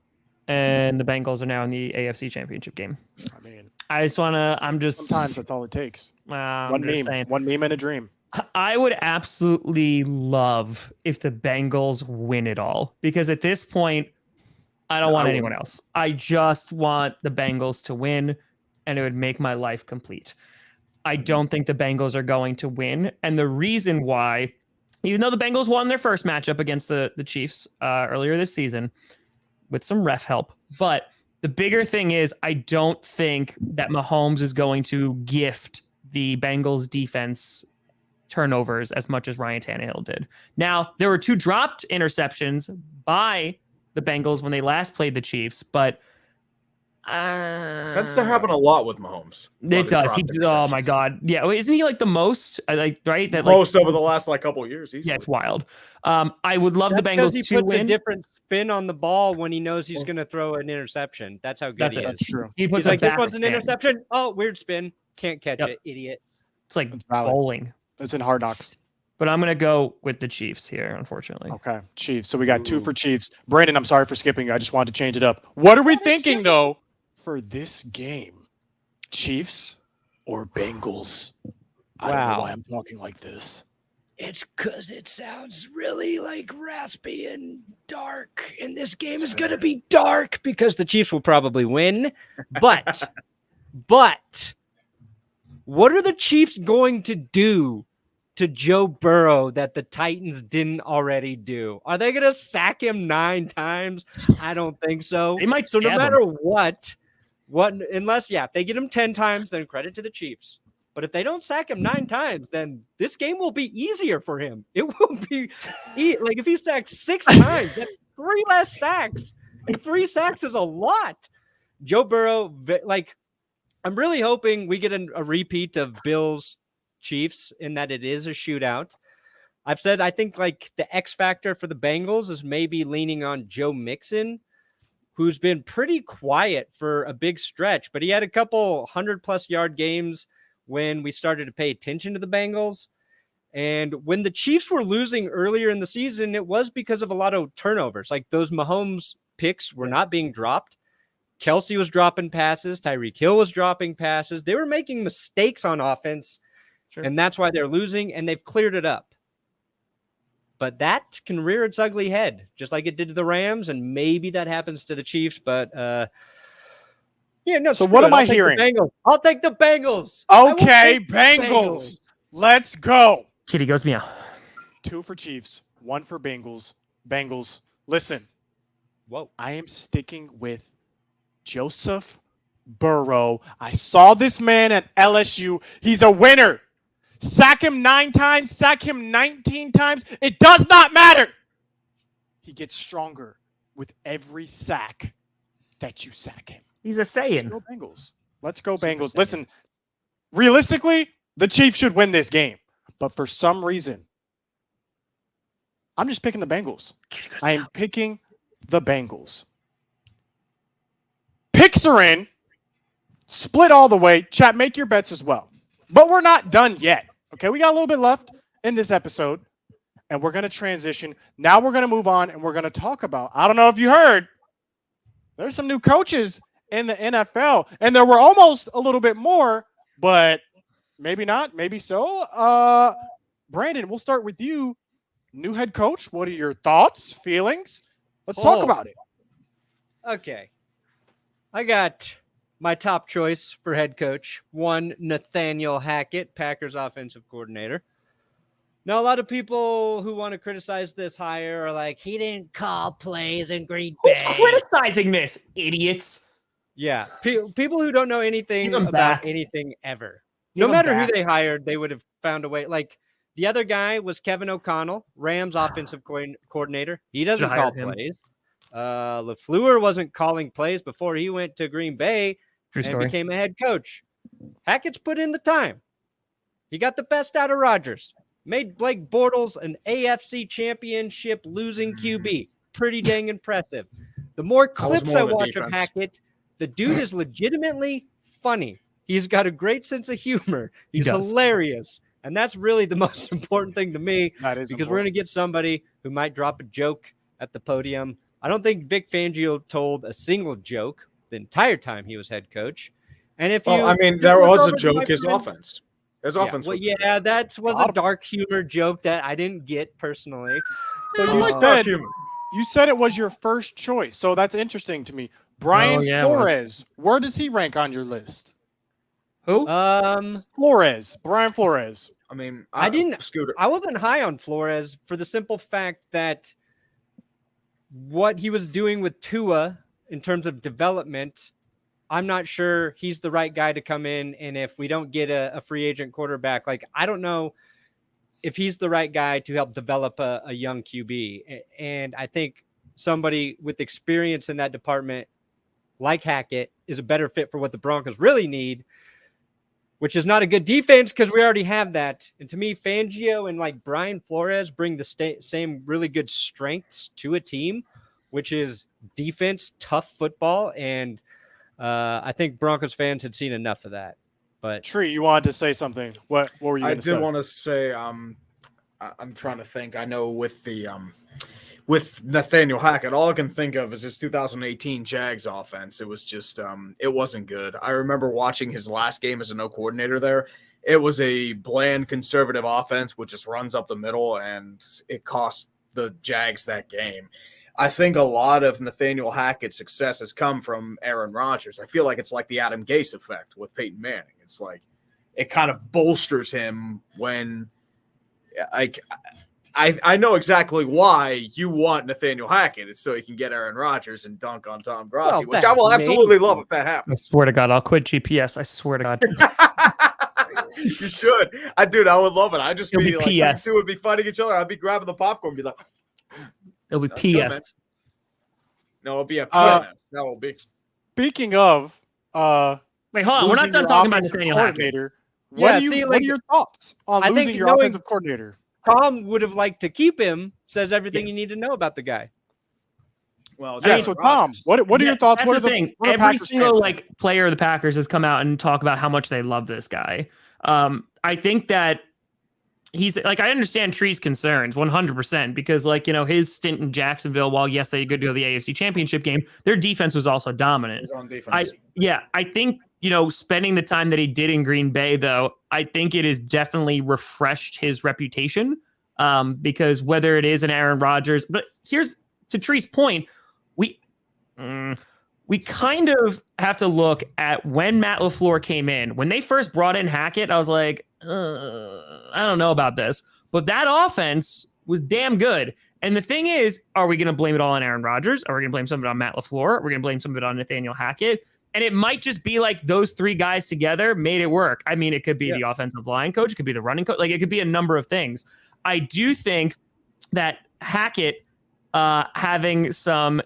and the Bengals are now in the AFC Championship game. I mean, I just want to, sometimes that's all it takes. One meme and a dream. I would absolutely love if the Bengals win it all, because at this point, I don't want anyone else. I just want the Bengals to win, and it would make my life complete. I don't think the Bengals are going to win. And the reason why, even though the Bengals won their first matchup against the Chiefs earlier this season with some ref help, but the bigger thing is I don't think that Mahomes is going to gift the Bengals defense turnovers as much as Ryan Tannehill did. Now, there were 2 dropped interceptions by the Bengals when they last played the Chiefs, but tends to happen a lot with Mahomes. It does. Oh my God. Yeah. Isn't he like the most, right? That most over the last couple of years. Yeah, it's wild. I would love the Bengals he to puts win. a different spin on the ball when he knows he's going to throw an interception. That's how good he is. That's true. He's like, this was an interception. Oh, weird spin. Can't catch it, idiot. It's like bowling. It's in Hard Knocks. But I'm going to go with the Chiefs here, unfortunately. Okay, Chiefs. So we got 2 for Chiefs. Brandon, I'm sorry for skipping. I just wanted to change it up. What are we thinking, though, for this game? Chiefs or Bengals? I don't know why I'm talking like this. It's because it sounds really like raspy and dark, and this game is going to be dark because the Chiefs will probably win. But what are the Chiefs going to do to Joe Burrow that the Titans didn't already do? Are they going to sack him 9 times? I don't think so. They might. So no matter what, unless if they get him 10 times, then credit to the Chiefs. But if they don't sack him 9 times, then this game will be easier for him. It will be like if he sacks 6 times, that's 3 less sacks. And 3 sacks is a lot. Joe Burrow, I'm really hoping we get a repeat of Bills Chiefs in that it is a shootout. I've said I think like the X factor for the Bengals is maybe leaning on Joe Mixon, who's been pretty quiet for a big stretch, but he had a couple 100+ yard games when we started to pay attention to the Bengals. And when the Chiefs were losing earlier in the season, it was because of a lot of turnovers. Like those Mahomes picks were not being dropped. Kelsey was dropping passes. Tyreek Hill was dropping passes. They were making mistakes on offense, and that's why they're losing, and they've cleared it up. But that can rear its ugly head, just like it did to the Rams, and maybe that happens to the Chiefs. But yeah, no. So what am I hearing? I'll take the Bengals. Okay, Bengals. Let's go. Kitty goes meow. 2 for Chiefs, 1 for Bengals. Bengals. Listen. Whoa. I am sticking with Joseph Burrow. I saw this man at LSU. He's a winner. Sack him 9 times, sack him 19 times. It does not matter. He gets stronger with every sack that you sack him. He's a Saiyan. Let's go Bengals. Let's go Bengals. Listen, realistically, the Chiefs should win this game. But for some reason, I'm just picking the Bengals. I am picking the Bengals. Picks are in. Split all the way. Chat, make your bets as well. But we're not done yet. Okay, we got a little bit left in this episode. And we're going to transition. Now we're going to move on and we're going to talk about, I don't know if you heard, there's some new coaches in the NFL. And there were almost a little bit more, but maybe not, maybe so. Brandon, we'll start with you. New head coach. What are your thoughts, feelings? Let's talk about it. Okay. I got my top choice for head coach. 1, Nathaniel Hackett, Packers offensive coordinator. Now, a lot of people who want to criticize this hire are like, he didn't call plays in Green Bay. Who's criticizing this, idiots? Yeah. People who don't know anything about anything ever. No matter who they hired, they would have found a way. Like, the other guy was Kevin O'Connell, Rams offensive coordinator. He doesn't call plays. LaFleur wasn't calling plays before he went to Green Bay and became a head coach. Hackett's put in the time. He got the best out of Rodgers. Made Blake Bortles an AFC championship losing QB. Pretty dang impressive. The more clips I watch of Hackett, the dude is legitimately funny. He's got a great sense of humor. He's hilarious. And that's really the most important thing to me, because we're going to get somebody who might drop a joke at the podium. I don't think Vic Fangio told a single joke the entire time he was head coach. And if there was a joke, his offense. His offense. Well, yeah, that was a dark humor joke that I didn't get personally. So you said it was your first choice, so that's interesting to me. Brian Flores, where does he rank on your list? Who? Flores. Brian Flores. I mean, I wasn't high on Flores for the simple fact that what he was doing with Tua in terms of development, I'm not sure he's the right guy to come in. And if we don't get a free agent quarterback, like, I don't know if he's the right guy to help develop a young QB. And I think somebody with experience in that department, like Hackett, is a better fit for what the Broncos really need, which is not a good defense, because we already have that. And to me, Fangio and like Brian Flores bring the same really good strengths to a team, which is defense, tough football. And I think Broncos fans had seen enough of that. But Tree, you wanted to say something. What were you going to say? I did want to say, I'm trying to think. I know with Nathaniel Hackett, all I can think of is his 2018 Jags offense. It was just, it wasn't good. I remember watching his last game as a no coordinator there. It was a bland, conservative offense, which just runs up the middle, and it cost the Jags that game. I think a lot of Nathaniel Hackett's success has come from Aaron Rodgers. I feel like it's like the Adam Gase effect with Peyton Manning. It's like it kind of bolsters him when, like, I know exactly why you want Nathaniel Hackett. It's so he can get Aaron Rodgers and dunk on Tom Brady, which I will absolutely love if that happens. I swear to God, I'll quit GPS. I swear to God. You should. I would love it. I'd just It'll be be like, PS. two would be fighting each other. I'd be grabbing the popcorn and be like, It'll be That's PS. no, it'll be a PMS. That will be. Speaking of, wait, hold on. We're not done talking about Nathaniel Hackett. What are your thoughts on losing your offensive coordinator? Tom would have liked to keep him, says everything you need to know about the guy. Well, yeah. So Tom, what are your thoughts? That's what the thing. Every single player of the Packers has come out and talk about how much they love this guy. I think that he's like, I understand Tree's concerns 100% because like, his stint in Jacksonville, while yes, they could go to the AFC Championship game, their defense was also dominant. On defense. I think, spending the time that he did in Green Bay, though, I think it has definitely refreshed his reputation because whether it is an Aaron Rodgers, but here's to Tree's point, we kind of have to look at when Matt LaFleur came in. When they first brought in Hackett, I was like, I don't know about this. But that offense was damn good. And the thing is, are we going to blame it all on Aaron Rodgers? Are we going to blame some of it on Matt LaFleur? Are we going to blame some of it on Nathaniel Hackett? And it might just be like those three guys together made it work. I mean, it could be the offensive line coach. It could be the running coach. Like, it could be a number of things. I do think that Hackett having some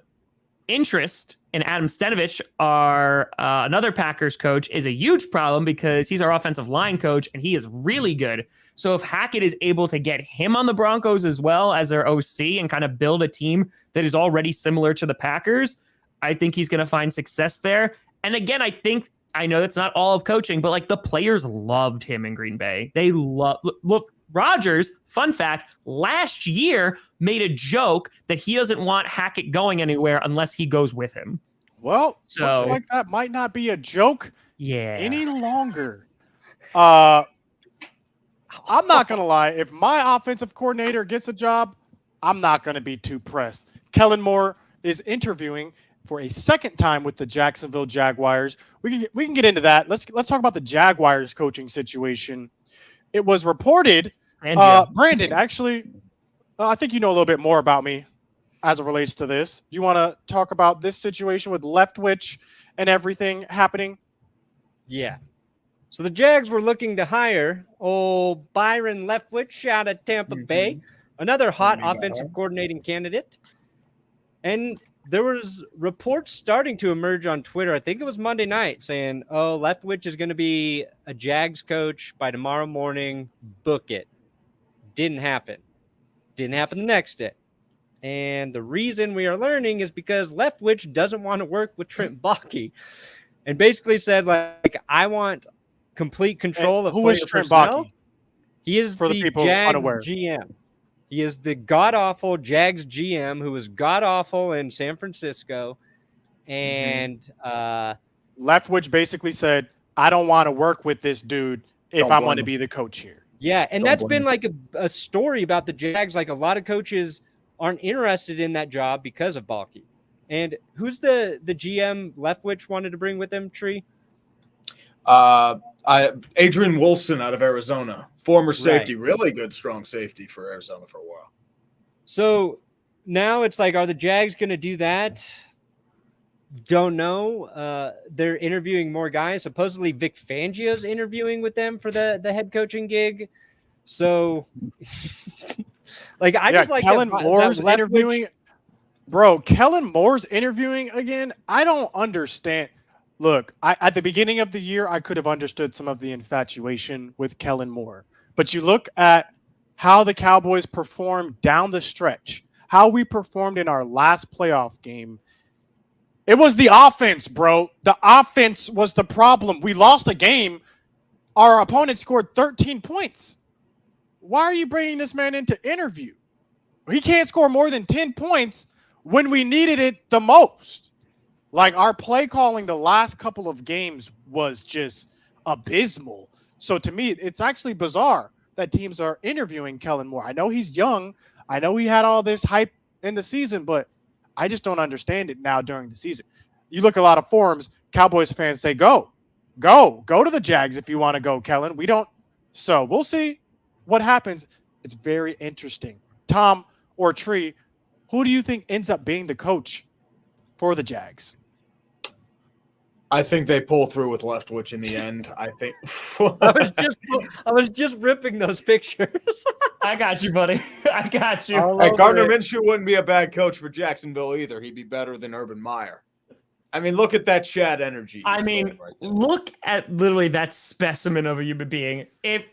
interest in Adam Stenavich, another Packers coach, is a huge problem because he's our offensive line coach and he is really good. So if Hackett is able to get him on the Broncos as well as their OC and kind of build a team that is already similar to the Packers, I think he's going to find success there. And again, I know that's not all of coaching, but like the players loved him in Green Bay. They look. Rodgers, fun fact, last year made a joke that he doesn't want Hackett going anywhere unless he goes with him. Well, looks like that might not be a joke any longer. I'm not going to lie. If my offensive coordinator gets a job, I'm not going to be too pressed. Kellen Moore is interviewing for a second time with the Jacksonville Jaguars. We can get into that. Let's talk about the Jaguars coaching situation. It was reported, Brandon, actually, I think you know a little bit more about me as it relates to this. Do you want to talk about this situation with Leftwich and everything happening? Yeah. So the Jags were looking to hire old Byron Leftwich out of Tampa Bay, another hot offensive coordinating candidate. And there was reports starting to emerge on Twitter. I think it was Monday night saying, Leftwich is going to be a Jags coach by tomorrow morning. Book it. Didn't happen. Didn't happen the next day. And the reason we are learning is because Leftwich doesn't want to work with Trent Baalke and basically said, like, I want complete control of who is Trent personnel. Baalke? He is for the people Jags unaware. GM. He is the god-awful Jags GM who was god-awful in San Francisco. And Leftwich basically said, I don't want to work with this dude if I'm going to be the coach here. Yeah, and that's been like a story about the Jags. Like, a lot of coaches aren't interested in that job because of Baalke. And who's the GM Leftwich wanted to bring with him, Tree? Adrian Wilson out of Arizona, former safety, really good, strong safety for Arizona for a while. So now it's like, are the Jags going to do that? Don't know. They're interviewing more guys. Supposedly Vic Fangio's interviewing with them for the head coaching gig. So, like, I just like Kellen Moore's interviewing. Bro, Kellen Moore's interviewing again. I don't understand. Look, at the beginning of the year, I could have understood some of the infatuation with Kellen Moore. But you look at how the Cowboys performed down the stretch, how we performed in our last playoff game. It was the offense, bro. The offense was the problem. We lost a game. Our opponent scored 13 points. Why are you bringing this man in to interview? He can't score more than 10 points when we needed it the most. Like, our play calling the last couple of games was just abysmal. So to me, it's actually bizarre that teams are interviewing Kellen Moore. I know he's young. I know he had all this hype in the season, but I just don't understand it now during the season. You look at a lot of forums, Cowboys fans say, go to the Jags if you want to go, Kellen. We don't. So we'll see what happens. It's very interesting. Tom or Tree, who do you think ends up being the coach for the Jags? I think they pull through with Leftwich in the end. I think I was just ripping those pictures. I got you, buddy. I got you. Hey, Gardner Minshew wouldn't be a bad coach for Jacksonville either. He'd be better than Urban Meyer. I mean, look at that Chad energy. I mean, look at literally that specimen of a human being.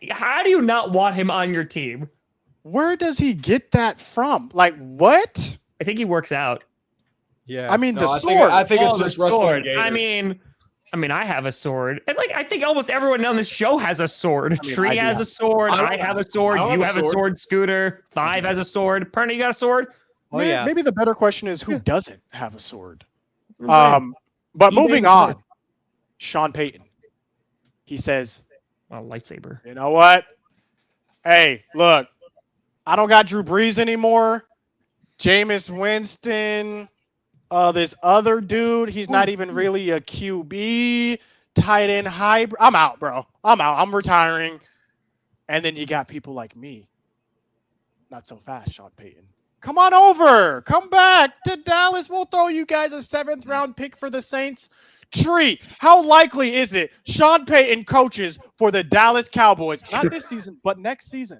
How do you not want him on your team? Where does he get that from? Like, what? I think he works out. Yeah. I mean, the sword. I think it's just wrestling gators. I mean, I mean, I have a sword. And I think almost everyone on this show has a sword. I mean, Tree has a sword. I have a sword. You have a sword. Scooter. Five has a sword. Perna, you got a sword? Oh, yeah. Maybe the better question is who doesn't have a sword? But moving on, Sean Payton. He says, lightsaber. You know what? Hey, look, I don't got Drew Brees anymore. Jameis Winston, this other dude, he's not even really a QB, tight end hybrid. I'm out, bro. I'm out. I'm retiring. And then you got people like me. Not so fast, Sean Payton. Come on over. Come back to Dallas. We'll throw you guys a 7th round pick for the Saints. Tree, how likely is it Sean Payton coaches for the Dallas Cowboys? Not this season, but next season.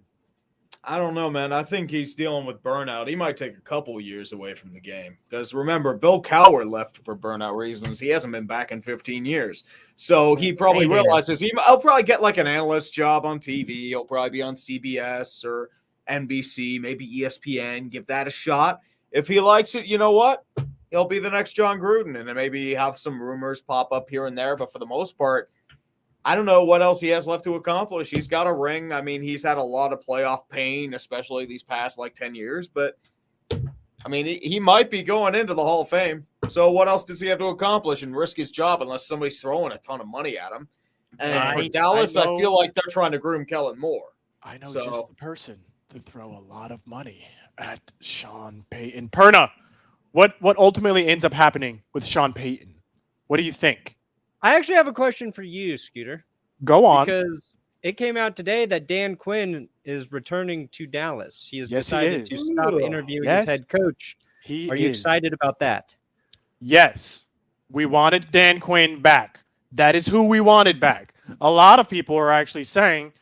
I don't know, man. I think he's dealing with burnout. He might take a couple years away from the game. Because remember, Bill Cowher left for burnout reasons. He hasn't been back in 15 years. So he probably realizes I'll probably get like an analyst job on TV. He'll probably be on CBS or NBC, maybe ESPN. Give that a shot. If he likes it, you know what? He'll be the next John Gruden. And then maybe have some rumors pop up here and there. But for the most part, I don't know what else he has left to accomplish. He's got a ring. I mean, he's had a lot of playoff pain, especially these past 10 years. But, I mean, he might be going into the Hall of Fame. So what else does he have to accomplish and risk his job unless somebody's throwing a ton of money at him? And for Dallas, I feel like they're trying to groom Kellen Moore. I know just the person to throw a lot of money at Sean Payton. Perna, what ultimately ends up happening with Sean Payton? What do you think? I actually have a question for you, Scooter. Go on. Because it came out today that Dan Quinn is returning to Dallas. He has decided to stop interviewing his head coach. Are you excited about that? Yes. We wanted Dan Quinn back. That is who we wanted back. A lot of people are actually saying,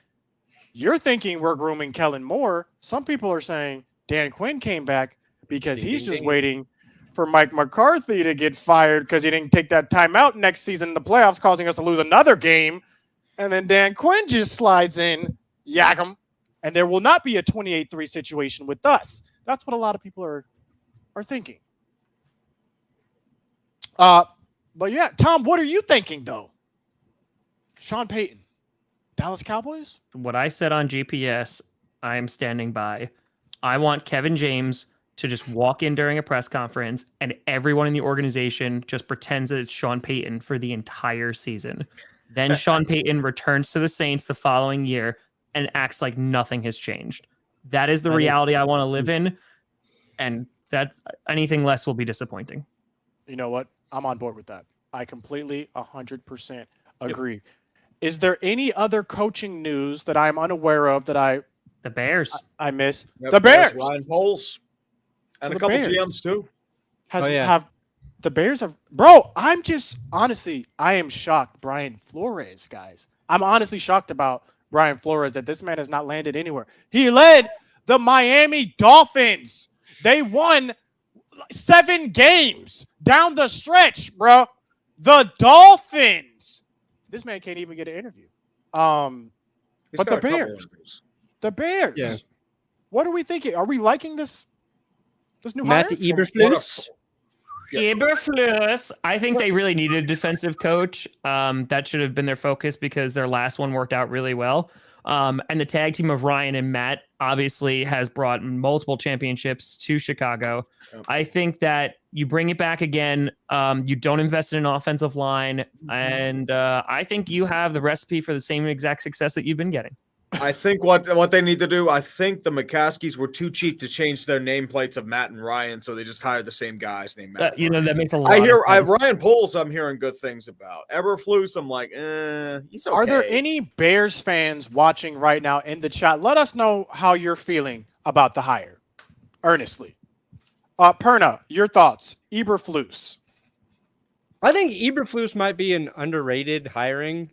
you're thinking we're grooming Kellen Moore. Some people are saying Dan Quinn came back because he's just waiting for Mike McCarthy to get fired because he didn't take that timeout next season in the playoffs, causing us to lose another game. And then Dan Quinn just slides in, yak him, and there will not be a 28-3 situation with us. That's what a lot of people are thinking. But yeah, Tom, what are you thinking, though? Sean Payton, Dallas Cowboys? What I said on GPS, I am standing by. I want Kevin James to just walk in during a press conference and everyone in the organization just pretends that it's Sean Payton for the entire season. Then Sean Payton returns to the Saints the following year and acts like nothing has changed. That is the reality I want to live in. And that anything less will be disappointing. You know what? I'm on board with that. I completely 100% agree. Yep. Is there any other coaching news that I'm unaware of that the Bears I miss? Yep, the Bears. Ryan Poles. And a couple GMs too. Have the Bears have, bro? I'm just honestly, I am shocked. Brian Flores, guys, I'm honestly shocked about Brian Flores that this man has not landed anywhere. He led the Miami Dolphins. They won 7 games down the stretch, bro. The Dolphins. This man can't even get an interview. But the Bears. Yeah. What are we thinking? Are we liking this new Matt Eberflus? Eberflus. I think they really needed a defensive coach. That should have been their focus because their last one worked out really well. And the tag team of Ryan and Matt obviously has brought multiple championships to Chicago. I think that you bring it back again. You don't invest in an offensive line. And I think you have the recipe for the same exact success that you've been getting. I think what they need to do, I think the McCaskies were too cheap to change their nameplates of Matt and Ryan, so they just hired the same guys named Matt. That makes a lot of sense. Ryan Poles, I'm hearing good things about. Eberflus, I'm like, he's okay. Are there any Bears fans watching right now in the chat? Let us know how you're feeling about the hire. Earnestly. Perna, your thoughts. Eberflus. I think Eberflus might be an underrated hiring.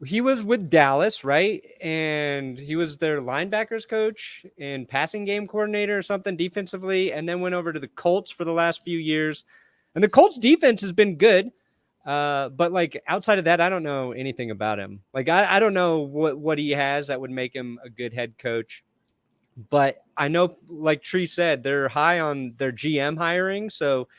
He was with Dallas, right? And he was their linebackers coach and passing game coordinator or something defensively, and then went over to the Colts for the last few years. And the Colts defense has been good. But outside of that, I don't know anything about him. I don't know what he has that would make him a good head coach. But I know, like Tree said, they're high on their GM hiring. So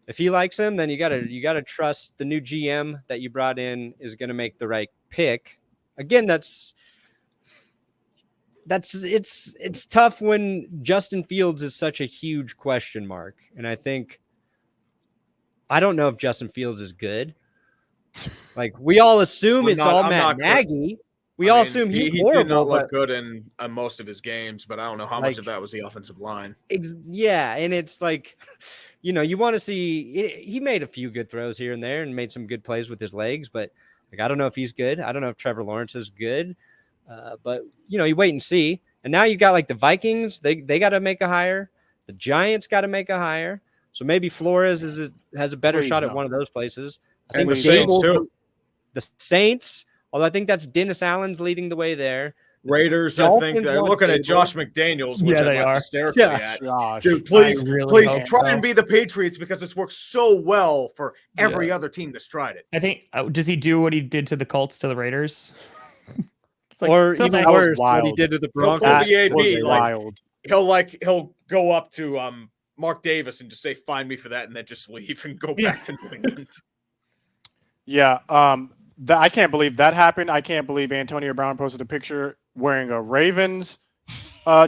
If he likes him, then you gotta trust the new GM that you brought in is gonna make the right pick. Again, it's tough when Justin Fields is such a huge question mark. And I don't know if Justin Fields is good. Like, we all assume Matt Nagy. We all assume he's horrible. He did not look good in most of his games, but I don't know how much of that was the offensive line. Yeah, and it's like, you want to see. He made a few good throws here and there and made some good plays with his legs, but I don't know if he's good. I don't know if Trevor Lawrence is good. But you wait and see. And now you got like the Vikings. They got to make a hire. The Giants got to make a hire. So maybe Flores has a better shot at one of those places. I think the Saints too. The Saints. Although I think that's Dennis Allen's leading the way there. Raiders, I think they're looking at Josh McDaniels, which they are hysterically at. Josh. Dude, please try and be the Patriots because it's worked so well for every other team that's tried it. I think does he do what he did to the Colts to the Raiders? Or even worse, what he did to the Broncos. He'll go up to Mark Davis and just say, "Find me for that," and then just leave and go back to New England. Yeah, I can't believe that happened. I can't believe Antonio Brown posted a picture wearing a Ravens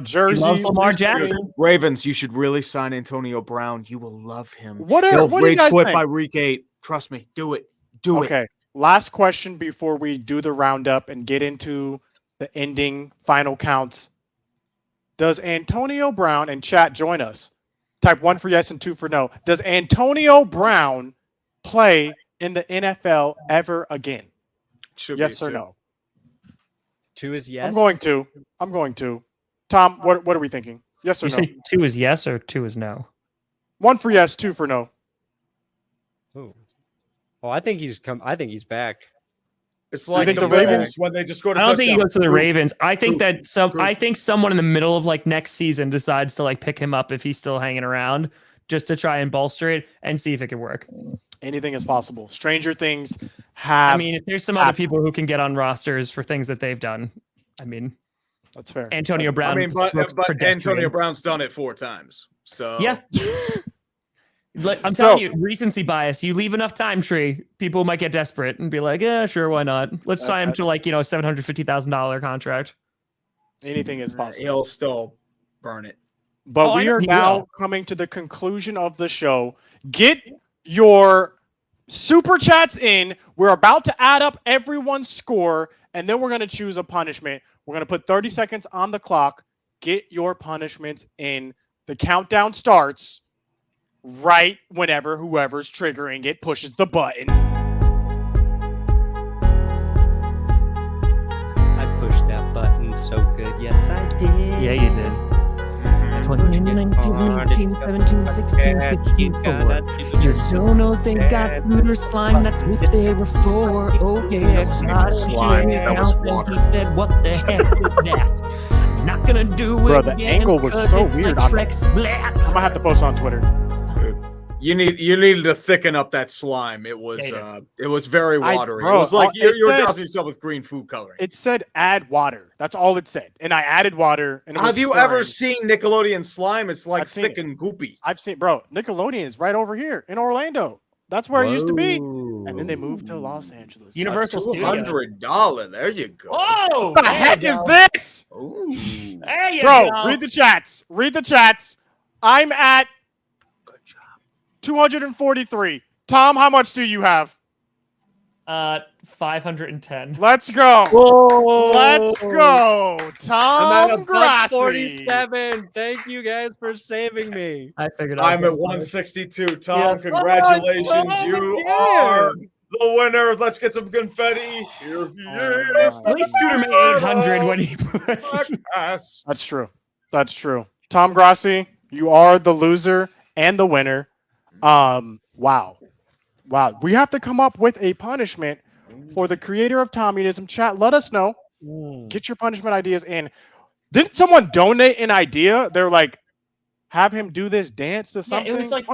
jersey. He loves Lamar Jackson. Ravens, you should really sign Antonio Brown. You will love him. He'll rage quit by week 8. Trust me. Do it. Okay. Last question before we do the roundup and get into the ending final counts. Does Antonio Brown, and chat, join us. Type 1 for yes and 2 for no. Does Antonio Brown play in the NFL ever again? Yes or no? 2 is yes. I'm going to. Tom, what are we thinking? Yes or no? You say 2 is yes or 2 is no? 1 for yes, 2 for no. Oh. Well, I think he's back. It's like the Ravens when they just go to. I don't think he goes to the Ravens. I think I think someone in the middle of like next season decides to like pick him up if he's still hanging around, just to try and bolster it and see if it can work. Anything is possible. Stranger things have. I mean, if there's some other people who can get on rosters for things that they've done, I mean, that's fair. Antonio Brown. But Antonio Brown's done it 4 times. So yeah. I'm telling you, recency bias. You leave enough time tree, people might get desperate and be like, "Yeah, sure, why not? Let's sign him to like $750,000 contract." Anything is possible. He'll still burn it. But we are now coming to the conclusion of the show. Get your super chats in. We're about to add up everyone's score, and then we're going to choose a punishment. We're going to put 30 seconds on the clock. Get your punishments in. The countdown starts right whenever whoever's triggering it pushes the button. I pushed that button so good. Yes, I did. Yeah, you did. 19, 17, 16, 15, 4. Your Zonos, they got looter slime, that's what they were for. Oh yeah, slime, that was water. He said, what the heck is that? Not gonna do it. Bro, the angle was so weird. I'm gonna have to post on Twitter. You needed to thicken up that slime. It was very watery. It was like you're dousing yourself with green food coloring. It said add water. That's all it said. And I added water. And have you ever seen Nickelodeon slime? It's like thick and goopy. I've seen, bro. Nickelodeon is right over here in Orlando. That's where it used to be. And then they moved to Los Angeles. Universal $200. There you go. Oh, what the heck is this? Ooh. There you go. Bro, read the chats. Read the chats. I'm at 243. Tom, how much do you have? 510. Let's go. Whoa. Let's go. Tom Grassi. 47. Thank you guys for saving me. I figured I'm at 162. Tom, congratulations. You are the winner. Let's get some confetti. Here he is. At least Scooter made 800 when he That's true. That's true. Tom Grassi, you are the loser and the winner. Wow. We have to come up with a punishment for the creator of Tommyism. Chat, let us know. Get your punishment ideas in. Didn't someone donate an idea? They're like, have him do this dance to something? Yeah, it was like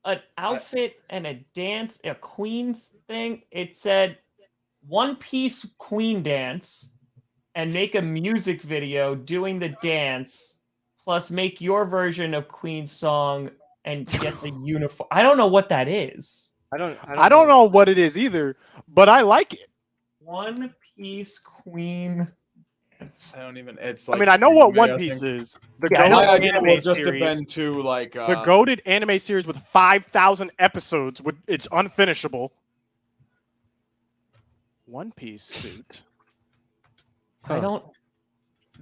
an outfit and a dance, a Queen's thing. It said one-piece Queen dance and make a music video doing the dance, plus make your version of Queen's song and get the uniform. I don't know what that is. I don't know what it is either, but I like it. One Piece Queen. I don't even. It's. I Like mean, I know what One Piece is. The Yeah, I know goated it anime will just series. have been to like The goated anime series with 5,000 episodes. It's unfinishable. One Piece suit. I don't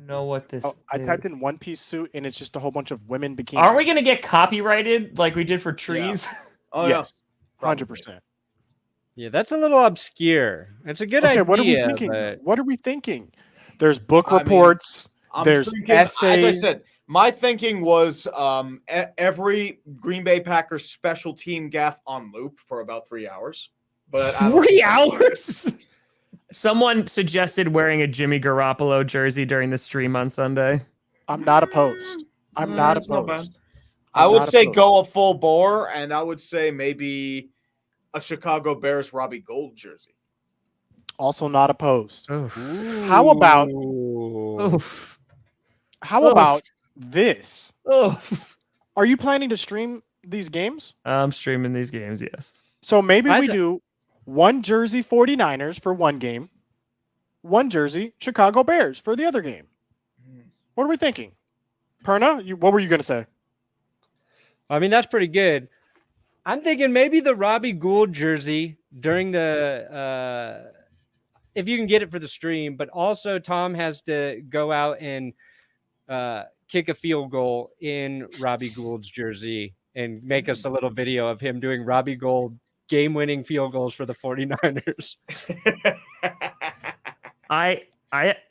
know what this. I is. typed in One Piece suit, and it's just a whole bunch of women bikinis. Are we gonna get copyrighted like we did for trees? Oh yes, yeah, 100%. Yeah, that's a little obscure. It's a good idea. What are we thinking? But... What are we thinking? There's book reports. There's essays. As I said, my thinking was every Green Bay Packers special team gaff on loop for about 3 hours. But 3 hours. Someone suggested wearing a Jimmy Garoppolo jersey during the stream on Sunday. I'm not opposed. I'm not opposed. I would say go a full bore, and I would say maybe a Chicago Bears Robbie Gould jersey. Also not opposed. Oof. How about Oof. how about this? Oof. Are you planning to stream these games? I'm streaming these games, yes. So maybe we do one jersey 49ers for one game, one jersey Chicago Bears for the other game. What are we thinking? Perna, what were you going to say? I mean, that's pretty good. I'm thinking maybe the Robbie Gould jersey during the if you can get it for the stream, but also Tom has to go out and kick a field goal in Robbie Gould's jersey and make us a little video of him doing Robbie Gould game-winning field goals for the 49ers. I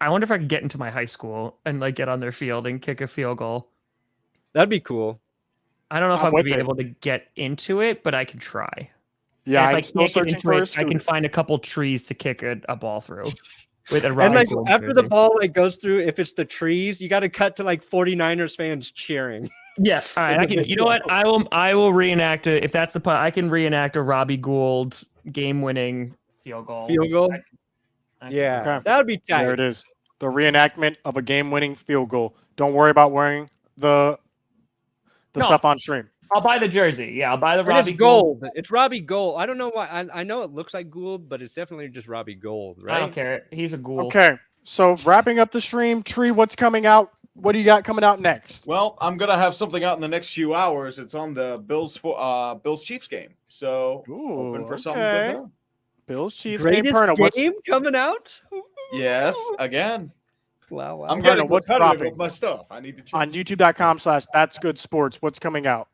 wonder if I could get into my high school and like get on their field and kick a field goal. That'd be cool. I don't know if I'm going to be able to get into it, but I could try. Yeah, and I'm still searching for a I can find a couple trees to kick a ball through. With a and like Gould after jersey. the ball like goes through, if it's the trees, you got to cut to like 49ers fans cheering. Yes. All right. You know what? I will reenact it. If that's the part, I can reenact a Robbie Gould game-winning field goal. Yeah, Okay. that would be tight. There it is. The reenactment of a game-winning field goal. Don't worry about wearing the stuff on stream. I'll buy the jersey. Yeah, I'll buy the Robbie Robbie Gould. It's Robbie Gould. I don't know why. I know it looks like Gould, but it's definitely just Robbie Gould, right? I don't care. He's a Gould. Okay, so wrapping up the stream, Tree, what's coming out? What do you got coming out next? Well, I'm gonna have something out in the next few hours. It's on the Bills Chiefs game, so hoping for something good there. Bills Chiefs Greatest game coming out. Yes, again. Wow. I'm getting what's competitive dropping with my stuff. I need to check. On youtube.com/that'sgoodsports. What's coming out?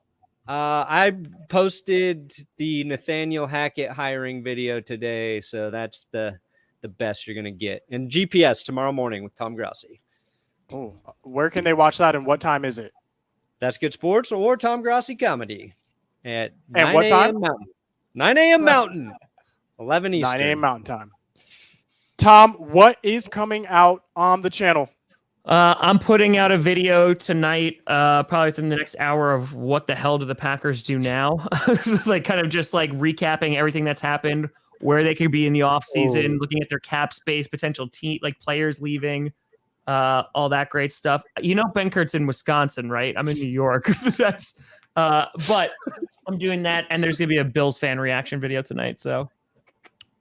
I posted the Nathaniel Hackett hiring video today, so that's the best you're gonna get. And GPS tomorrow morning with Tom Grassi. Oh, where can they watch that, and what time is it? That's Good Sports or Tom Grassi Comedy at And 9 what time? a.m. Mountain. 9 a.m. Mountain. 11 Eastern. 9 a.m. Mountain Time. Tom, what is coming out on the channel? I'm putting out a video tonight, probably within the next hour, of what the hell do the Packers do now? Like kind of just like recapping everything that's happened, where they could be in the offseason, looking at their cap space, potential like players leaving, all that great stuff. You know, Benkert's in Wisconsin, right? I'm in New York. That's but I'm doing that, and there's gonna be a Bills fan reaction video tonight. So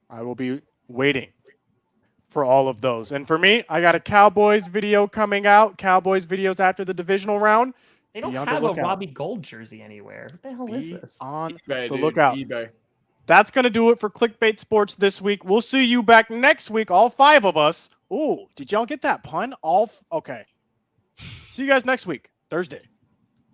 I will be waiting for all of those. And for me, I got a Cowboys video coming out. Cowboys videos after the divisional round. they don't have a Robbie Gould jersey anywhere. What the hell is this? On eBay, the dude, lookout. eBay. That's going to do it for Clickbait Sports this week. We'll see you back next week, all 5 of us. Ooh, did y'all get that pun? Okay. See you guys next week, Thursday.